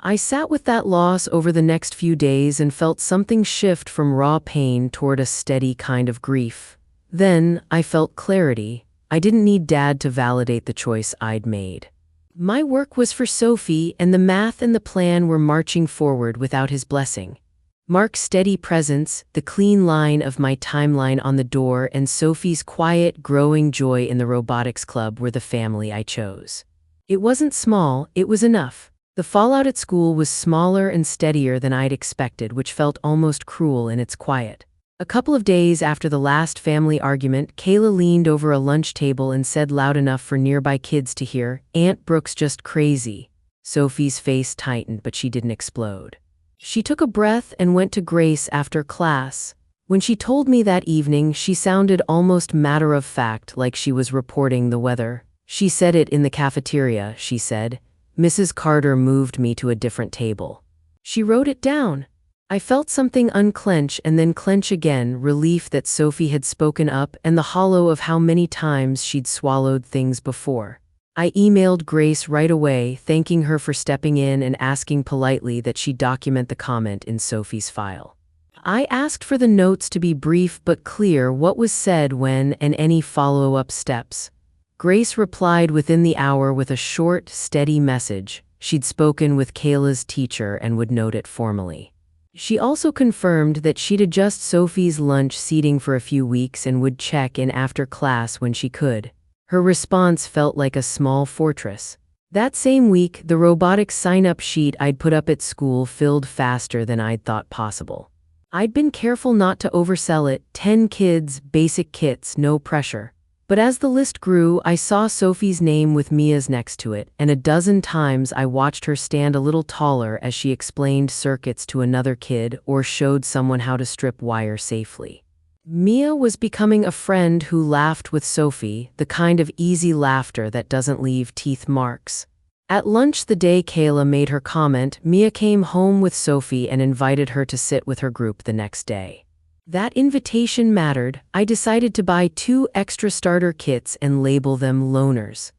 I sat with that loss over the next few days and felt something shift from raw pain toward a steady kind of grief. Then, I felt clarity. I didn't need Dad to validate the choice I'd made. My work was for Sophie, and the math and the plan were marching forward without his blessing. Mark's steady presence, the clean line of my timeline on the door, and Sophie's quiet, growing joy in the robotics club were the family I chose. It wasn't small, it was enough. The fallout at school was smaller and steadier than I'd expected, which felt almost cruel in its quiet. A couple of days after the last family argument, Kayla leaned over a lunch table and said loud enough for nearby kids to hear, "Aunt Brooke's just crazy." Sophie's face tightened, but she didn't explode. She took a breath and went to Grace after class. When she told me that evening, she sounded almost matter-of-fact, like she was reporting the weather. "She said it in the cafeteria," she said. "Mrs. Carter moved me to a different table." She wrote it down. I felt something unclench and then clench again, relief that Sophie had spoken up and the hollow of how many times she'd swallowed things before. I emailed Grace right away, thanking her for stepping in and asking politely that she document the comment in Sophie's file. I asked for the notes to be brief but clear what was said when and any follow-up steps. Grace replied within the hour with a short, steady message. She'd spoken with Kayla's teacher and would note it formally. She also confirmed that she'd adjust Sophie's lunch seating for a few weeks and would check in after class when she could. Her response felt like a small fortress. That same week, the robotics sign-up sheet I'd put up at school filled faster than I'd thought possible. I'd been careful not to oversell it, 10 kids, basic kits, no pressure. But as the list grew, I saw Sophie's name with Mia's next to it, and a dozen times I watched her stand a little taller as she explained circuits to another kid or showed someone how to strip wire safely. Mia was becoming a friend who laughed with Sophie, the kind of easy laughter that doesn't leave teeth marks. At lunch the day Kayla made her comment, Mia came home with Sophie and invited her to sit with her group the next day. That invitation mattered. I decided to buy 2 extra starter kits and label them loners.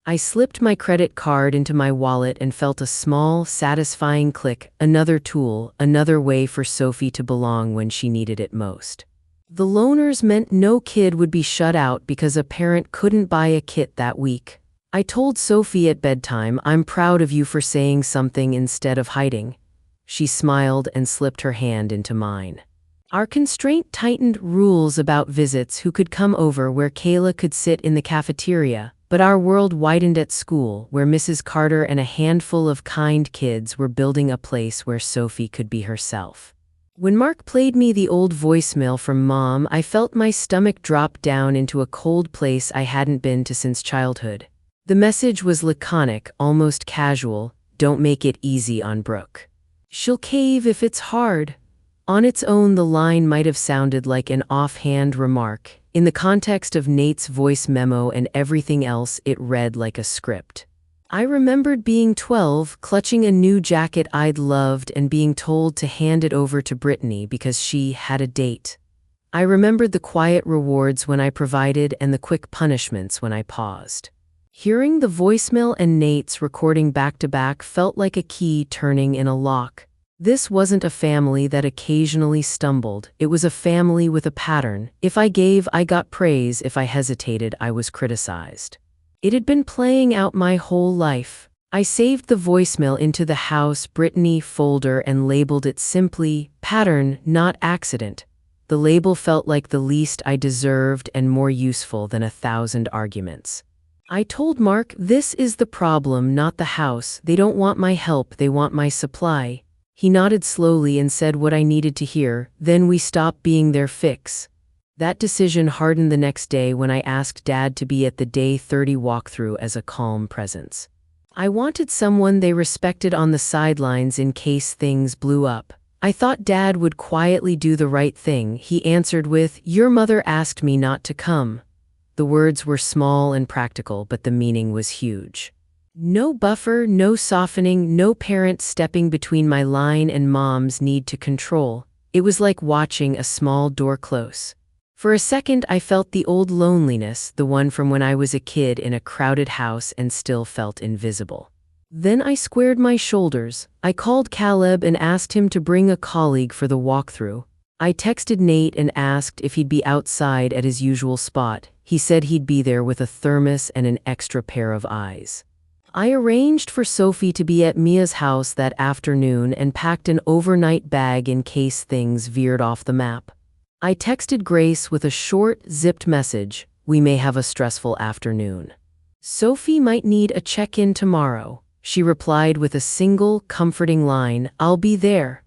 I slipped my credit card into my wallet and felt a small, satisfying click, another tool, another way for Sophie to belong when she needed it most. The loners meant no kid would be shut out because a parent couldn't buy a kit that week. I told Sophie at bedtime, "I'm proud of you for saying something instead of hiding." She smiled and slipped her hand into mine. Our constraint tightened rules about visits, who could come over, where Kayla could sit in the cafeteria, but our world widened at school, where Mrs. Carter and a handful of kind kids were building a place where Sophie could be herself. When Mark played me the old voicemail from Mom, I felt my stomach drop down into a cold place I hadn't been to since childhood. The message was laconic, almost casual. "Don't make it easy on Brooke. She'll cave if it's hard." On its own, the line might have sounded like an offhand remark. In the context of Nate's voice memo and everything else, it read like a script. I remembered being 12, clutching a new jacket I'd loved and being told to hand it over to Brittany because she had a date. I remembered the quiet rewards when I provided and the quick punishments when I paused. Hearing the voicemail and Nate's recording back-to-back felt like a key turning in a lock. This wasn't a family that occasionally stumbled. It was a family with a pattern. If I gave, I got praise. If I hesitated, I was criticized. It had been playing out my whole life. I saved the voicemail into the House Brittany folder and labeled it simply "Pattern, not accident." The label felt like the least I deserved and more useful than 1,000 arguments. I told Mark, "This is the problem, not the house. They don't want my help, they want my supply." He nodded slowly and said what I needed to hear. Then we stopped being their fix. That decision hardened the next day when I asked Dad to be at the Day 30 walkthrough as a calm presence. I wanted someone they respected on the sidelines in case things blew up. I thought Dad would quietly do the right thing. He answered with, "Your mother asked me not to come." The words were small and practical, but the meaning was huge. No buffer, no softening, no parent stepping between my line and Mom's need to control. It was like watching a small door close. For a second, I felt the old loneliness, the one from when I was a kid in a crowded house and still felt invisible. Then I squared my shoulders. I called Caleb and asked him to bring a colleague for the walkthrough. I texted Nate and asked if he'd be outside at his usual spot. He said he'd be there with a thermos and an extra pair of eyes. I arranged for Sophie to be at Mia's house that afternoon and packed an overnight bag in case things veered off the map. I texted Grace with a short, zipped message, "We may have a stressful afternoon. Sophie might need a check-in tomorrow." She replied with a single, comforting line, "I'll be there."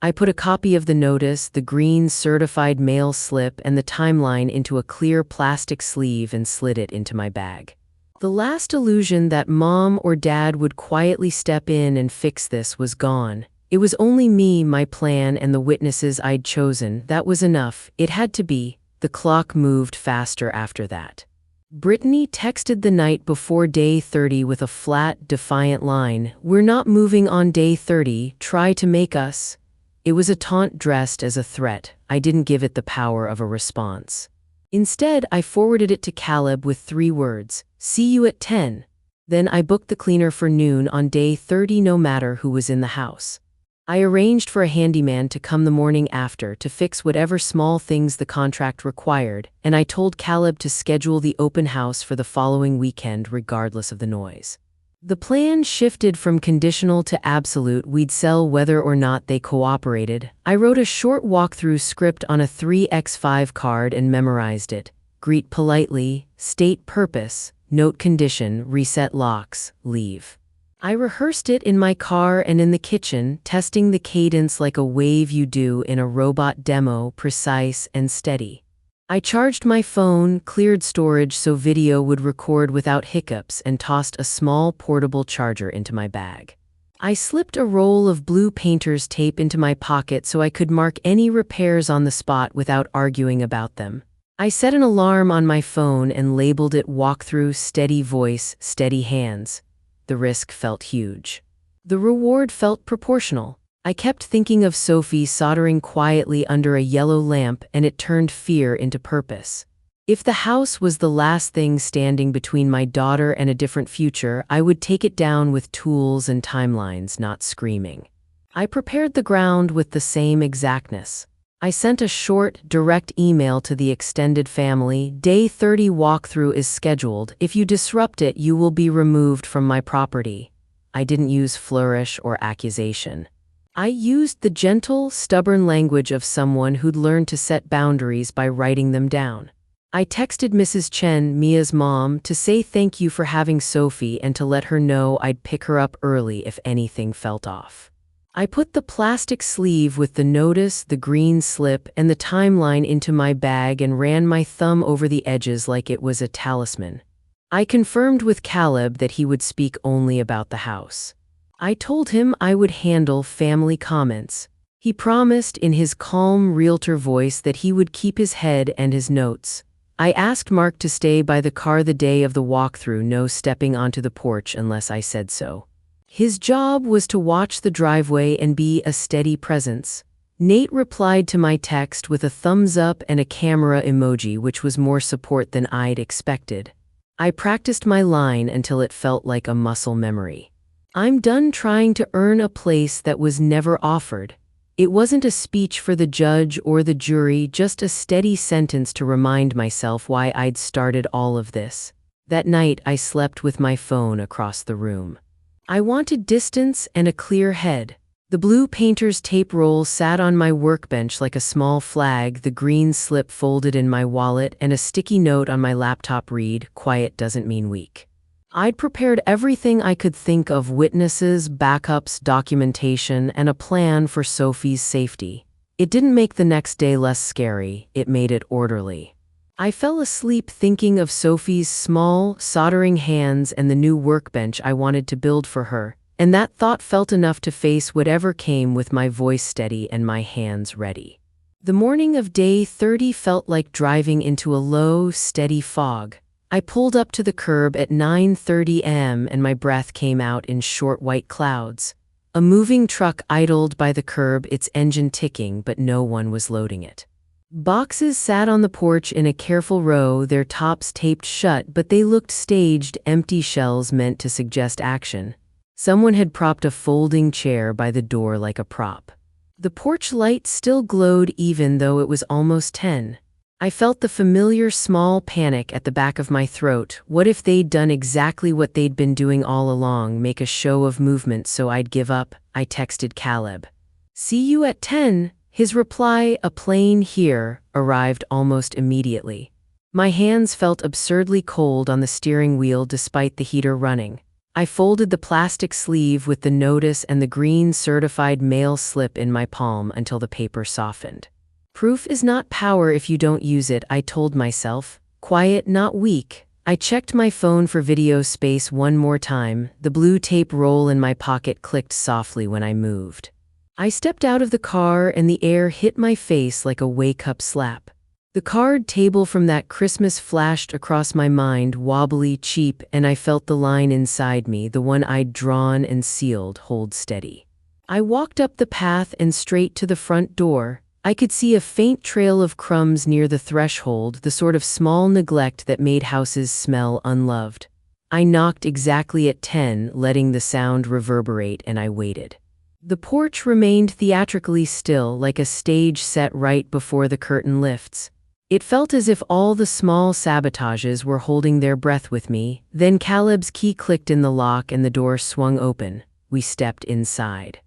I put a copy of the notice, the green certified mail slip, and the timeline into a clear plastic sleeve and slid it into my bag. The last illusion that Mom or Dad would quietly step in and fix this was gone. It was only me, my plan, and the witnesses I'd chosen. That was enough. It had to be. The clock moved faster after that. Brittany texted the night before Day 30 with a flat, defiant line, "We're not moving on Day 30, try to make us." It was a taunt dressed as a threat. I didn't give it the power of a response. Instead, I forwarded it to Caleb with 3 words, "See you at 10. Then I booked the cleaner for noon on Day 30 no matter who was in the house. I arranged for a handyman to come the morning after to fix whatever small things the contract required, and I told Caleb to schedule the open house for the following weekend regardless of the noise. The plan shifted from conditional to absolute. We'd sell whether or not they cooperated. I wrote a short walkthrough script on a 3x5 card and memorized it. Greet politely, state purpose, note condition, reset locks, leave. I rehearsed it in my car and in the kitchen, testing the cadence like a wave you do in a robot demo, precise and steady. I charged my phone, cleared storage so video would record without hiccups, and tossed a small portable charger into my bag. I slipped a roll of blue painter's tape into my pocket so I could mark any repairs on the spot without arguing about them. I set an alarm on my phone and labeled it walkthrough, steady voice, steady hands. The risk felt huge. The reward felt proportional. I kept thinking of Sophie soldering quietly under a yellow lamp, and it turned fear into purpose. If the house was the last thing standing between my daughter and a different future, I would take it down with tools and timelines, not screaming. I prepared the ground with the same exactness. I sent a short, direct email to the extended family. Day 30 walkthrough is scheduled. If you disrupt it, you will be removed from my property. I didn't use flourish or accusation. I used the gentle, stubborn language of someone who'd learned to set boundaries by writing them down. I texted Mrs. Chen, Mia's mom, to say thank you for having Sophie and to let her know I'd pick her up early if anything felt off. I put the plastic sleeve with the notice, the green slip, and the timeline into my bag and ran my thumb over the edges like it was a talisman. I confirmed with Caleb that he would speak only about the house. I told him I would handle family comments. He promised in his calm realtor voice that he would keep his head and his notes. I asked Mark to stay by the car the day of the walkthrough, no stepping onto the porch unless I said so. His job was to watch the driveway and be a steady presence. Nate replied to my text with a thumbs up and a camera emoji, which was more support than I'd expected. I practiced my line until it felt like a muscle memory. I'm done trying to earn a place that was never offered. It wasn't a speech for the judge or the jury, just a steady sentence to remind myself why I'd started all of this. That night, I slept with my phone across the room. I wanted distance and a clear head. The blue painter's tape roll sat on my workbench like a small flag, the green slip folded in my wallet, and a sticky note on my laptop read, "Quiet doesn't mean weak." I'd prepared everything I could think of: witnesses, backups, documentation, and a plan for Sophie's safety. It didn't make the next day less scary, it made it orderly. I fell asleep thinking of Sophie's small, soldering hands and the new workbench I wanted to build for her, and that thought felt enough to face whatever came with my voice steady and my hands ready. The morning of day 30 felt like driving into a low, steady fog. I pulled up to the curb at 9:30 a.m. and my breath came out in short white clouds. A moving truck idled by the curb, its engine ticking, but no one was loading it. Boxes sat on the porch in a careful row, their tops taped shut, but they looked staged, empty shells meant to suggest action. Someone had propped a folding chair by the door like a prop. The porch light still glowed even though it was almost 10. I felt the familiar small panic at the back of my throat. What if they'd done exactly what they'd been doing all along, make a show of movement so I'd give up? I texted Caleb. "See you at 10. His reply, "A plane here," arrived almost immediately. My hands felt absurdly cold on the steering wheel despite the heater running. I folded the plastic sleeve with the notice and the green certified mail slip in my palm until the paper softened. Proof is not power if you don't use it, I told myself. Quiet, not weak. I checked my phone for video space one more time. The blue tape roll in my pocket clicked softly when I moved. I stepped out of the car and the air hit my face like a wake-up slap. The card table from that Christmas flashed across my mind, wobbly, cheap, and I felt the line inside me, the one I'd drawn and sealed, hold steady. I walked up the path and straight to the front door. I could see a faint trail of crumbs near the threshold, the sort of small neglect that made houses smell unloved. I knocked exactly at 10, letting the sound reverberate, and I waited. The porch remained theatrically still, like a stage set right before the curtain lifts. It felt as if all the small sabotages were holding their breath with me. Then Caleb's key clicked in the lock and the door swung open. We stepped inside.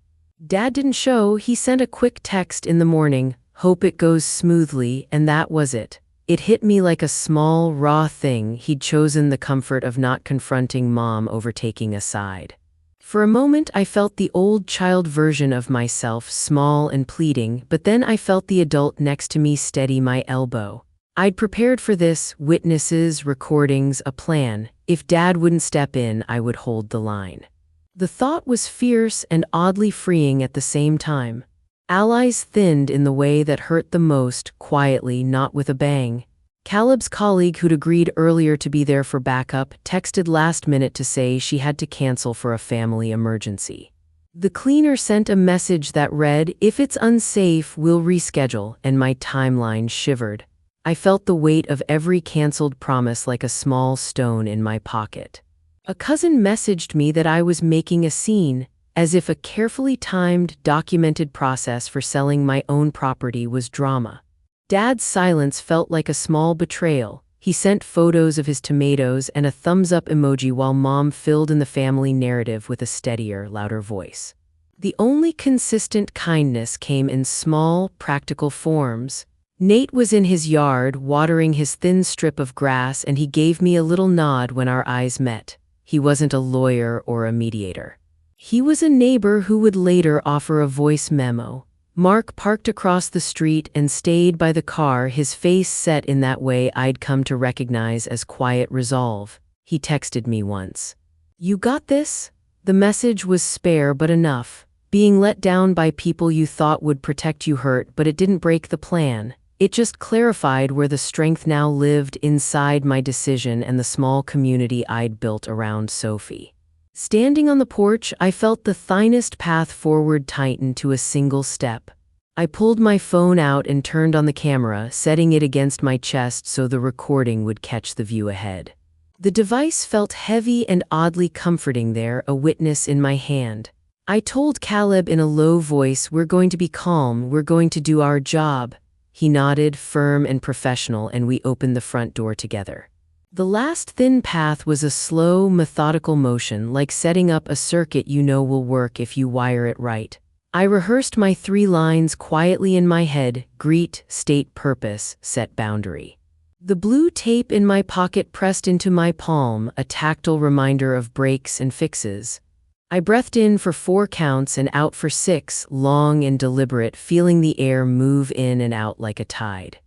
Dad didn't show. He sent a quick text in the morning, "Hope it goes smoothly," and that was it. It hit me like a small, raw thing. He'd chosen the comfort of not confronting Mom over taking a side. For a moment, I felt the old child version of myself, small and pleading, but then I felt the adult next to me steady my elbow. I'd prepared for this: witnesses, recordings, a plan. If Dad wouldn't step in, I would hold the line. The thought was fierce and oddly freeing at the same time. Allies thinned in the way that hurt the most, quietly, not with a bang. Caleb's colleague, who'd agreed earlier to be there for backup, texted last minute to say she had to cancel for a family emergency. The cleaner sent a message that read, "If it's unsafe, we'll reschedule," and my timeline shivered. I felt the weight of every canceled promise like a small stone in my pocket. A cousin messaged me that I was making a scene, as if a carefully timed, documented process for selling my own property was drama. Dad's silence felt like a small betrayal. He sent photos of his tomatoes and a thumbs-up emoji while Mom filled in the family narrative with a steadier, louder voice. The only consistent kindness came in small, practical forms. Nate was in his yard, watering his thin strip of grass, and he gave me a little nod when our eyes met. He wasn't a lawyer or a mediator. He was a neighbor who would later offer a voice memo. Mark parked across the street and stayed by the car, his face set in that way I'd come to recognize as quiet resolve. He texted me once. "You got this?" The message was spare but enough. Being let down by people you thought would protect you hurt, but it didn't break the plan. It just clarified where the strength now lived: inside my decision and the small community I'd built around Sophie. Standing on the porch, I felt the thinnest path forward tighten to a single step. I pulled my phone out and turned on the camera, setting it against my chest so the recording would catch the view ahead. The device felt heavy and oddly comforting there, a witness in my hand. I told Caleb in a low voice, "We're going to be calm, we're going to do our job." He nodded, firm and professional, and we opened the front door together. The last thin path was a slow, methodical motion, like setting up a circuit you know will work if you wire it right. I rehearsed my 3 lines quietly in my head: greet, state purpose, set boundary. The blue tape in my pocket pressed into my palm, a tactile reminder of breaks and fixes. I breathed in for 4 counts and out for 6, long and deliberate, feeling the air move in and out like a tide.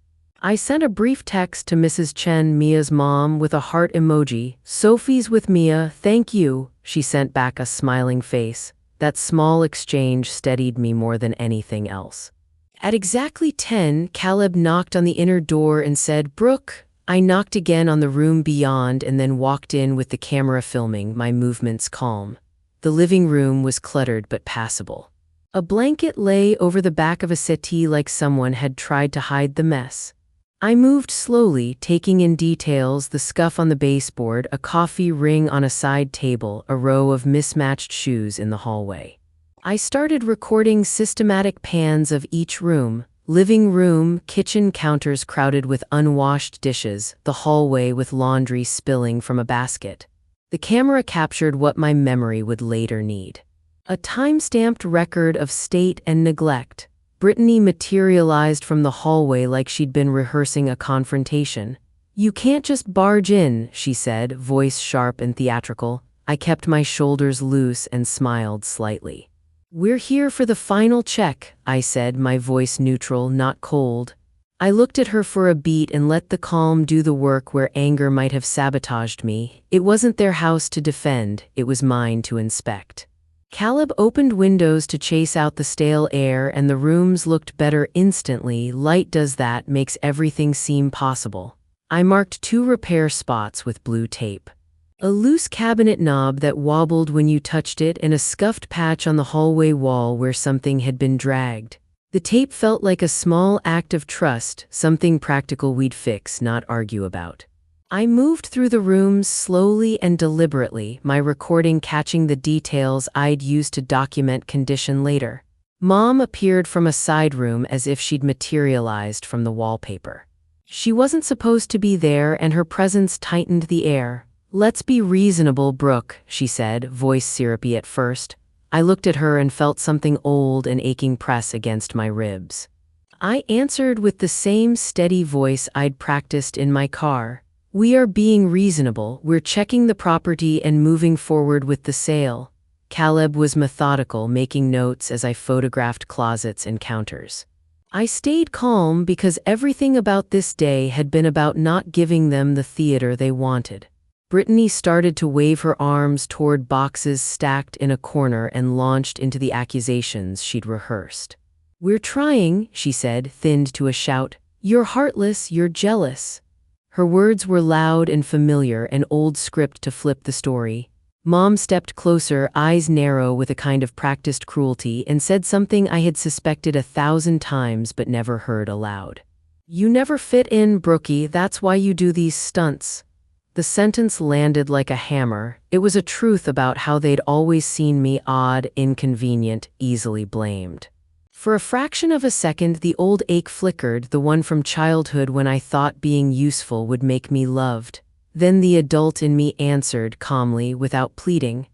I sent a brief text to Mrs. Chen, Mia's mom, with a heart emoji. "Sophie's with Mia, thank you." She sent back a smiling face. That small exchange steadied me more than anything else. At exactly 10, Caleb knocked on the inner door and said, "Brooke." I knocked again on the room beyond and then walked in with the camera filming, my movements calm. The living room was cluttered but passable. A blanket lay over the back of a settee like someone had tried to hide the mess. I moved slowly, taking in details: the scuff on the baseboard, a coffee ring on a side table, a row of mismatched shoes in the hallway. I started recording systematic pans of each room: living room, kitchen counters crowded with unwashed dishes, the hallway with laundry spilling from a basket. The camera captured what my memory would later need: a time-stamped record of state and neglect. Brittany materialized from the hallway like she'd been rehearsing a confrontation. "You can't just barge in," she said, voice sharp and theatrical. I kept my shoulders loose and smiled slightly. "We're here for the final check," I said, my voice neutral, not cold. I looked at her for a beat and let the calm do the work where anger might have sabotaged me. It wasn't their house to defend, it was mine to inspect. Caleb opened windows to chase out the stale air, and the rooms looked better instantly. Light does that, makes everything seem possible. I marked 2 repair spots with blue tape. A loose cabinet knob that wobbled when you touched it, and a scuffed patch on the hallway wall where something had been dragged. The tape felt like a small act of trust, something practical we'd fix, not argue about. I moved through the rooms slowly and deliberately, my recording catching the details I'd use to document condition later. Mom appeared from a side room as if she'd materialized from the wallpaper. She wasn't supposed to be there, and her presence tightened the air. "Let's be reasonable, Brooke," she said, voice syrupy at first. I looked at her and felt something old and aching press against my ribs. I answered with the same steady voice I'd practiced in my car. "We are being reasonable. We're checking the property and moving forward with the sale." Caleb was methodical, making notes as I photographed closets and counters. I stayed calm because everything about this day had been about not giving them the theater they wanted. Brittany started to wave her arms toward boxes stacked in a corner and launched into the accusations she'd rehearsed. "We're trying," she said, thinned to a shout. "You're heartless, you're jealous." Her words were loud and familiar, an old script to flip the story. Mom stepped closer, eyes narrow with a kind of practiced cruelty, and said something I had suspected 1,000 times but never heard aloud. "You never fit in, Brookie, that's why you do these stunts." The sentence landed like a hammer. It was a truth about how they'd always seen me odd, inconvenient, easily blamed. For a fraction of a second, the old ache flickered, the one from childhood when I thought being useful would make me loved. Then the adult in me answered calmly, without pleading.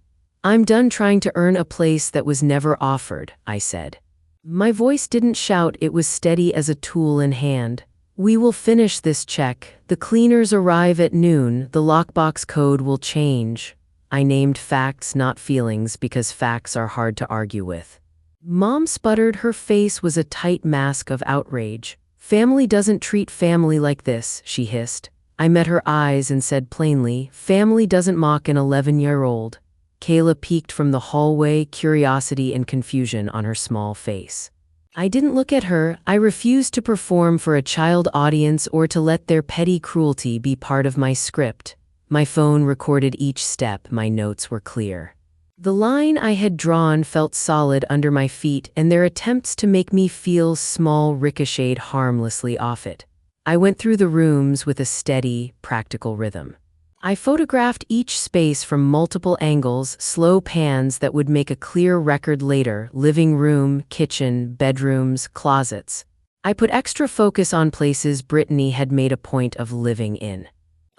"I'm done trying to earn a place that was never offered," I said. My voice didn't shout, it was steady as a tool in hand. "We will finish this check. The cleaners arrive at noon. The lockbox code will change." I named facts, not feelings, because facts are hard to argue with. Mom sputtered. Her face was a tight mask of outrage. "Family doesn't treat family like this," she hissed. I met her eyes and said plainly, "Family doesn't mock an 11-year-old. Kayla peeked from the hallway, curiosity and confusion on her small face. I didn't look at her. I refused to perform for a child audience or to let their petty cruelty be part of my script. My phone recorded each step. My notes were clear. The line I had drawn felt solid under my feet, and their attempts to make me feel small ricocheted harmlessly off it. I went through the rooms with a steady, practical rhythm. I photographed each space from multiple angles, slow pans that would make a clear record later: living room, kitchen, bedrooms, closets. I put extra focus on places Brittany had made a point of living in.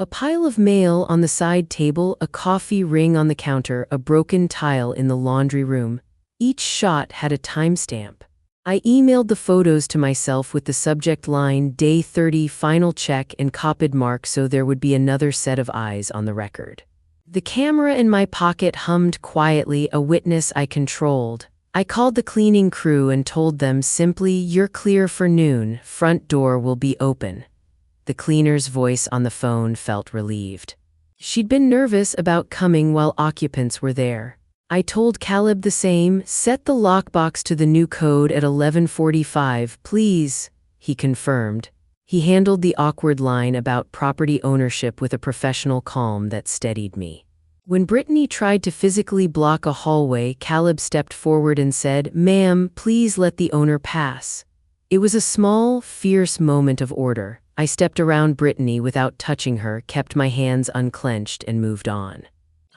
A pile of mail on the side table, a coffee ring on the counter, a broken tile in the laundry room. Each shot had a timestamp. I emailed the photos to myself with the subject line "Day 30 Final Check" and copied mark so there would be another set of eyes on the record. The camera in my pocket hummed quietly, a witness I controlled. I called the cleaning crew and told them simply, "You're clear for noon, front door will be open." The cleaner's voice on the phone felt relieved. She'd been nervous about coming while occupants were there. I told Caleb the same. "Set the lockbox to the new code at 11:45, please," he confirmed. He handled the awkward line about property ownership with a professional calm that steadied me. When Brittany tried to physically block a hallway, Caleb stepped forward and said, "Ma'am, please let the owner pass." It was a small, fierce moment of order. I stepped around Brittany without touching her, kept my hands unclenched, and moved on.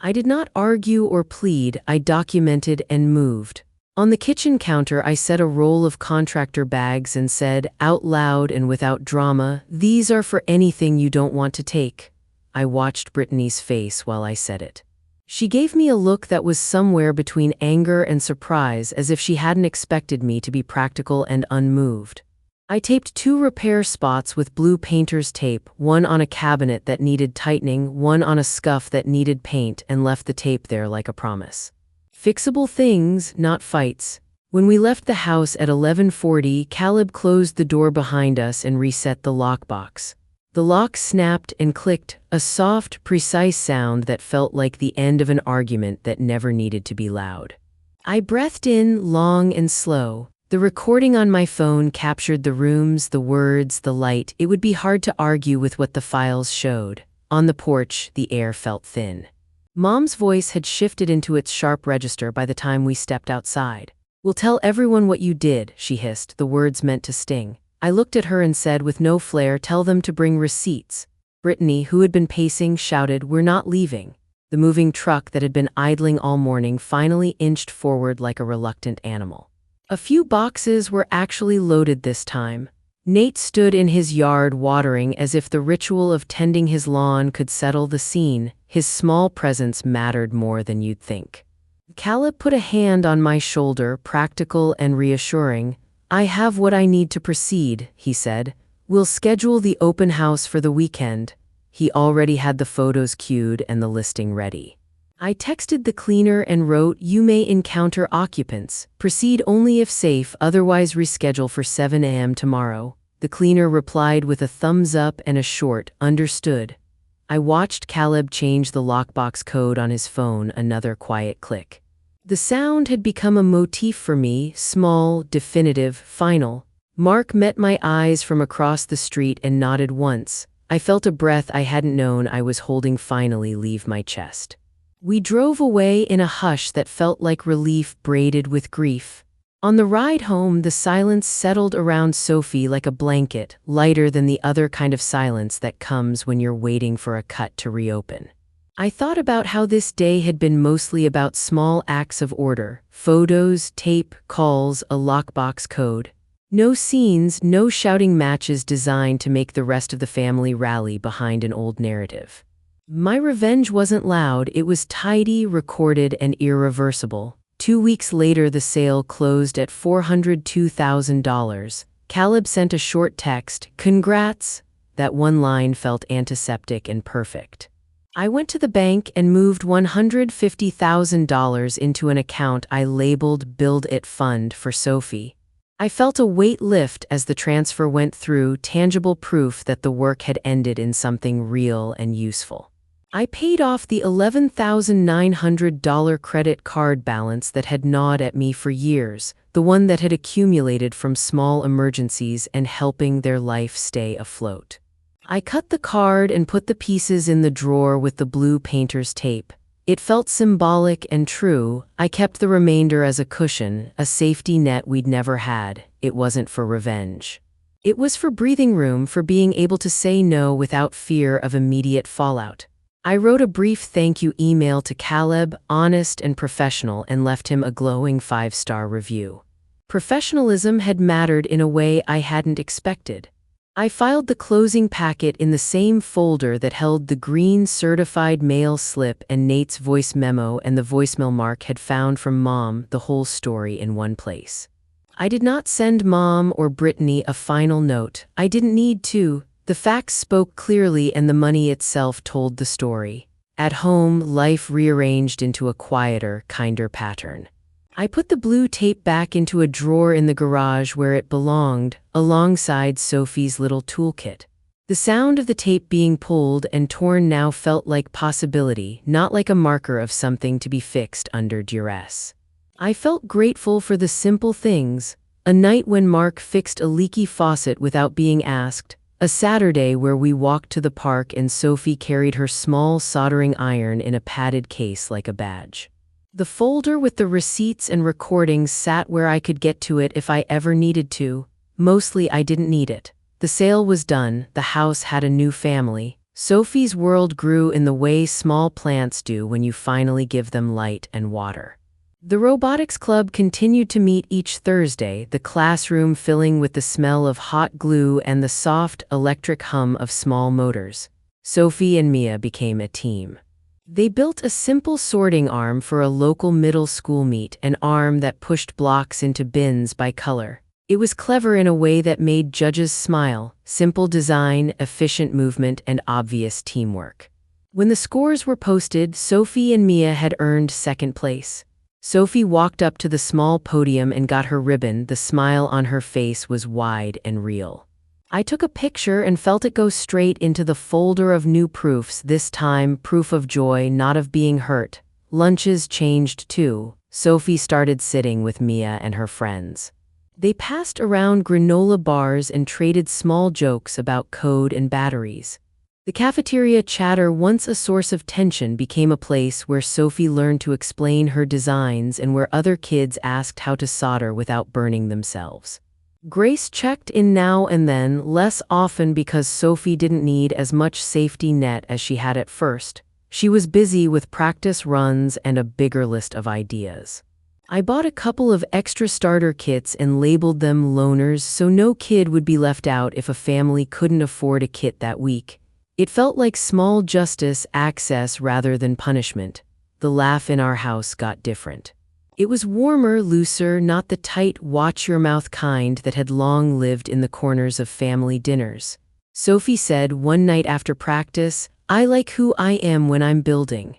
I did not argue or plead, I documented and moved. On the kitchen counter, I set a roll of contractor bags and said, out loud and without drama, "These are for anything you don't want to take." I watched Brittany's face while I said it. She gave me a look that was somewhere between anger and surprise, as if she hadn't expected me to be practical and unmoved. I taped 2 repair spots with blue painter's tape, one on a cabinet that needed tightening, one on a scuff that needed paint, and left the tape there like a promise. Fixable things, not fights. When we left the house at 11:40, Caleb closed the door behind us and reset the lockbox. The lock snapped and clicked, a soft, precise sound that felt like the end of an argument that never needed to be loud. I breathed in, long and slow. The recording on my phone captured the rooms, the words, the light. It would be hard to argue with what the files showed. On the porch, the air felt thin. Mom's voice had shifted into its sharp register by the time we stepped outside. "We'll tell everyone what you did," she hissed, the words meant to sting. I looked at her and said with no flair, "Tell them to bring receipts." Brittany, who had been pacing, shouted, "We're not leaving." The moving truck that had been idling all morning finally inched forward like a reluctant animal. A few boxes were actually loaded this time. Nate stood in his yard watering as if the ritual of tending his lawn could settle the scene. His small presence mattered more than you'd think. Caleb put a hand on my shoulder, practical and reassuring. "I have what I need to proceed," he said. "We'll schedule the open house for the weekend." He already had the photos queued and the listing ready. I texted the cleaner and wrote, "You may encounter occupants. Proceed only if safe, otherwise reschedule for 7 a.m. tomorrow." The cleaner replied with a thumbs up and a short, "Understood." I watched Caleb change the lockbox code on his phone, another quiet click. The sound had become a motif for me, small, definitive, final. Mark met my eyes from across the street and nodded once. I felt a breath I hadn't known I was holding finally leave my chest. We drove away in a hush that felt like relief braided with grief. On the ride home, the silence settled around Sophie like a blanket, lighter than the other kind of silence that comes when you're waiting for a cut to reopen. I thought about how this day had been mostly about small acts of order: photos, tape, calls, a lockbox code. No scenes, no shouting matches designed to make the rest of the family rally behind an old narrative. My revenge wasn't loud, it was tidy, recorded, and irreversible. 2 weeks later, the sale closed at $402,000. Caleb sent a short text, "Congrats." That one line felt antiseptic and perfect. I went to the bank and moved $150,000 into an account I labeled Build It Fund for Sophie. I felt a weight lift as the transfer went through, tangible proof that the work had ended in something real and useful. I paid off the $11,900 credit card balance that had gnawed at me for years, the one that had accumulated from small emergencies and helping their life stay afloat. I cut the card and put the pieces in the drawer with the blue painter's tape. It felt symbolic and true. I kept the remainder as a cushion, a safety net we'd never had. It wasn't for revenge. It was for breathing room, for being able to say no without fear of immediate fallout. I wrote a brief thank you email to Caleb, honest and professional, and left him a glowing 5-star review. Professionalism had mattered in a way I hadn't expected. I filed the closing packet in the same folder that held the green certified mail slip and Nate's voice memo and the voicemail Mark had found from Mom, the whole story in one place. I did not send Mom or Brittany a final note. I didn't need to. The facts spoke clearly and the money itself told the story. At home, life rearranged into a quieter, kinder pattern. I put the blue tape back into a drawer in the garage where it belonged, alongside Sophie's little toolkit. The sound of the tape being pulled and torn now felt like possibility, not like a marker of something to be fixed under duress. I felt grateful for the simple things: a night when Mark fixed a leaky faucet without being asked, a Saturday where we walked to the park and Sophie carried her small soldering iron in a padded case like a badge. The folder with the receipts and recordings sat where I could get to it if I ever needed to. Mostly I didn't need it. The sale was done, the house had a new family. Sophie's world grew in the way small plants do when you finally give them light and water. The robotics club continued to meet each Thursday, the classroom filling with the smell of hot glue and the soft, electric hum of small motors. Sophie and Mia became a team. They built a simple sorting arm for a local middle school meet, an arm that pushed blocks into bins by color. It was clever in a way that made judges smile: simple design, efficient movement, and obvious teamwork. When the scores were posted, Sophie and Mia had earned second place. Sophie walked up to the small podium and got her ribbon. The smile on her face was wide and real. I took a picture and felt it go straight into the folder of new proofs, this time proof of joy, not of being hurt. Lunches changed too. Sophie started sitting with Mia and her friends. They passed around granola bars and traded small jokes about code and batteries. The cafeteria chatter, once a source of tension, became a place where Sophie learned to explain her designs and where other kids asked how to solder without burning themselves. Grace checked in now and then, less often because Sophie didn't need as much safety net as she had at first. She was busy with practice runs and a bigger list of ideas. I bought a couple of extra starter kits and labeled them loners so no kid would be left out if a family couldn't afford a kit that week. It felt like small justice access rather than punishment. The laugh in our house got different. It was warmer, looser, not the tight, watch-your-mouth kind that had long lived in the corners of family dinners. Sophie said one night after practice, "I like who I am when I'm building."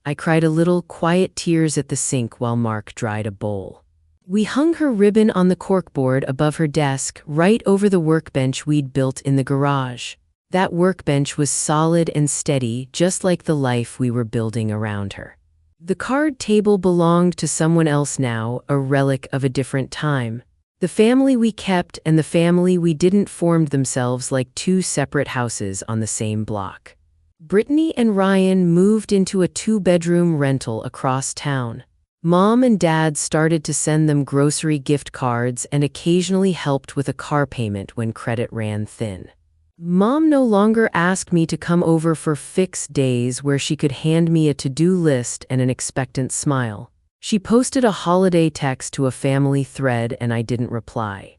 I cried a little, quiet tears at the sink while Mark dried a bowl. We hung her ribbon on the corkboard above her desk, right over the workbench we'd built in the garage. That workbench was solid and steady, just like the life we were building around her. The card table belonged to someone else now, a relic of a different time. The family we kept and the family we didn't formed themselves like two separate houses on the same block. Brittany and Ryan moved into a 2-bedroom rental across town. Mom and Dad started to send them grocery gift cards and occasionally helped with a car payment when credit ran thin. Mom no longer asked me to come over for fixed days where she could hand me a to-do list and an expectant smile. She posted a holiday text to a family thread and I didn't reply.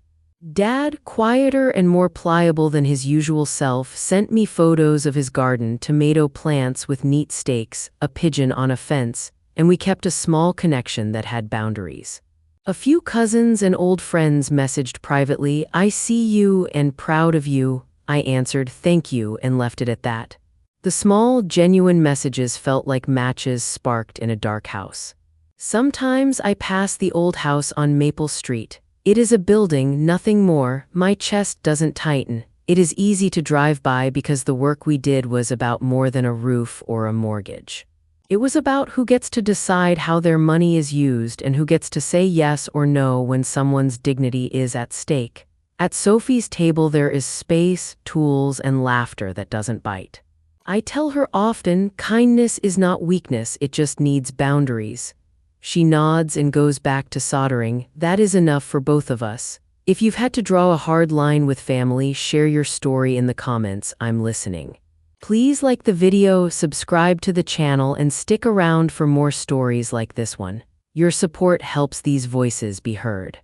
Dad, quieter and more pliable than his usual self, sent me photos of his garden, tomato plants with neat stakes, a pigeon on a fence, and we kept a small connection that had boundaries. A few cousins and old friends messaged privately, "I see you and proud of you." I answered, "Thank you," and left it at that. The small, genuine messages felt like matches sparked in a dark house. Sometimes I pass the old house on Maple Street. It is a building, nothing more. My chest doesn't tighten. It is easy to drive by because the work we did was about more than a roof or a mortgage. It was about who gets to decide how their money is used and who gets to say yes or no when someone's dignity is at stake. At Sophie's table there is space, tools, and laughter that doesn't bite. I tell her often, kindness is not weakness, it just needs boundaries. She nods and goes back to soldering. That is enough for both of us. If you've had to draw a hard line with family, share your story in the comments. I'm listening. Please like the video, subscribe to the channel, and stick around for more stories like this one. Your support helps these voices be heard.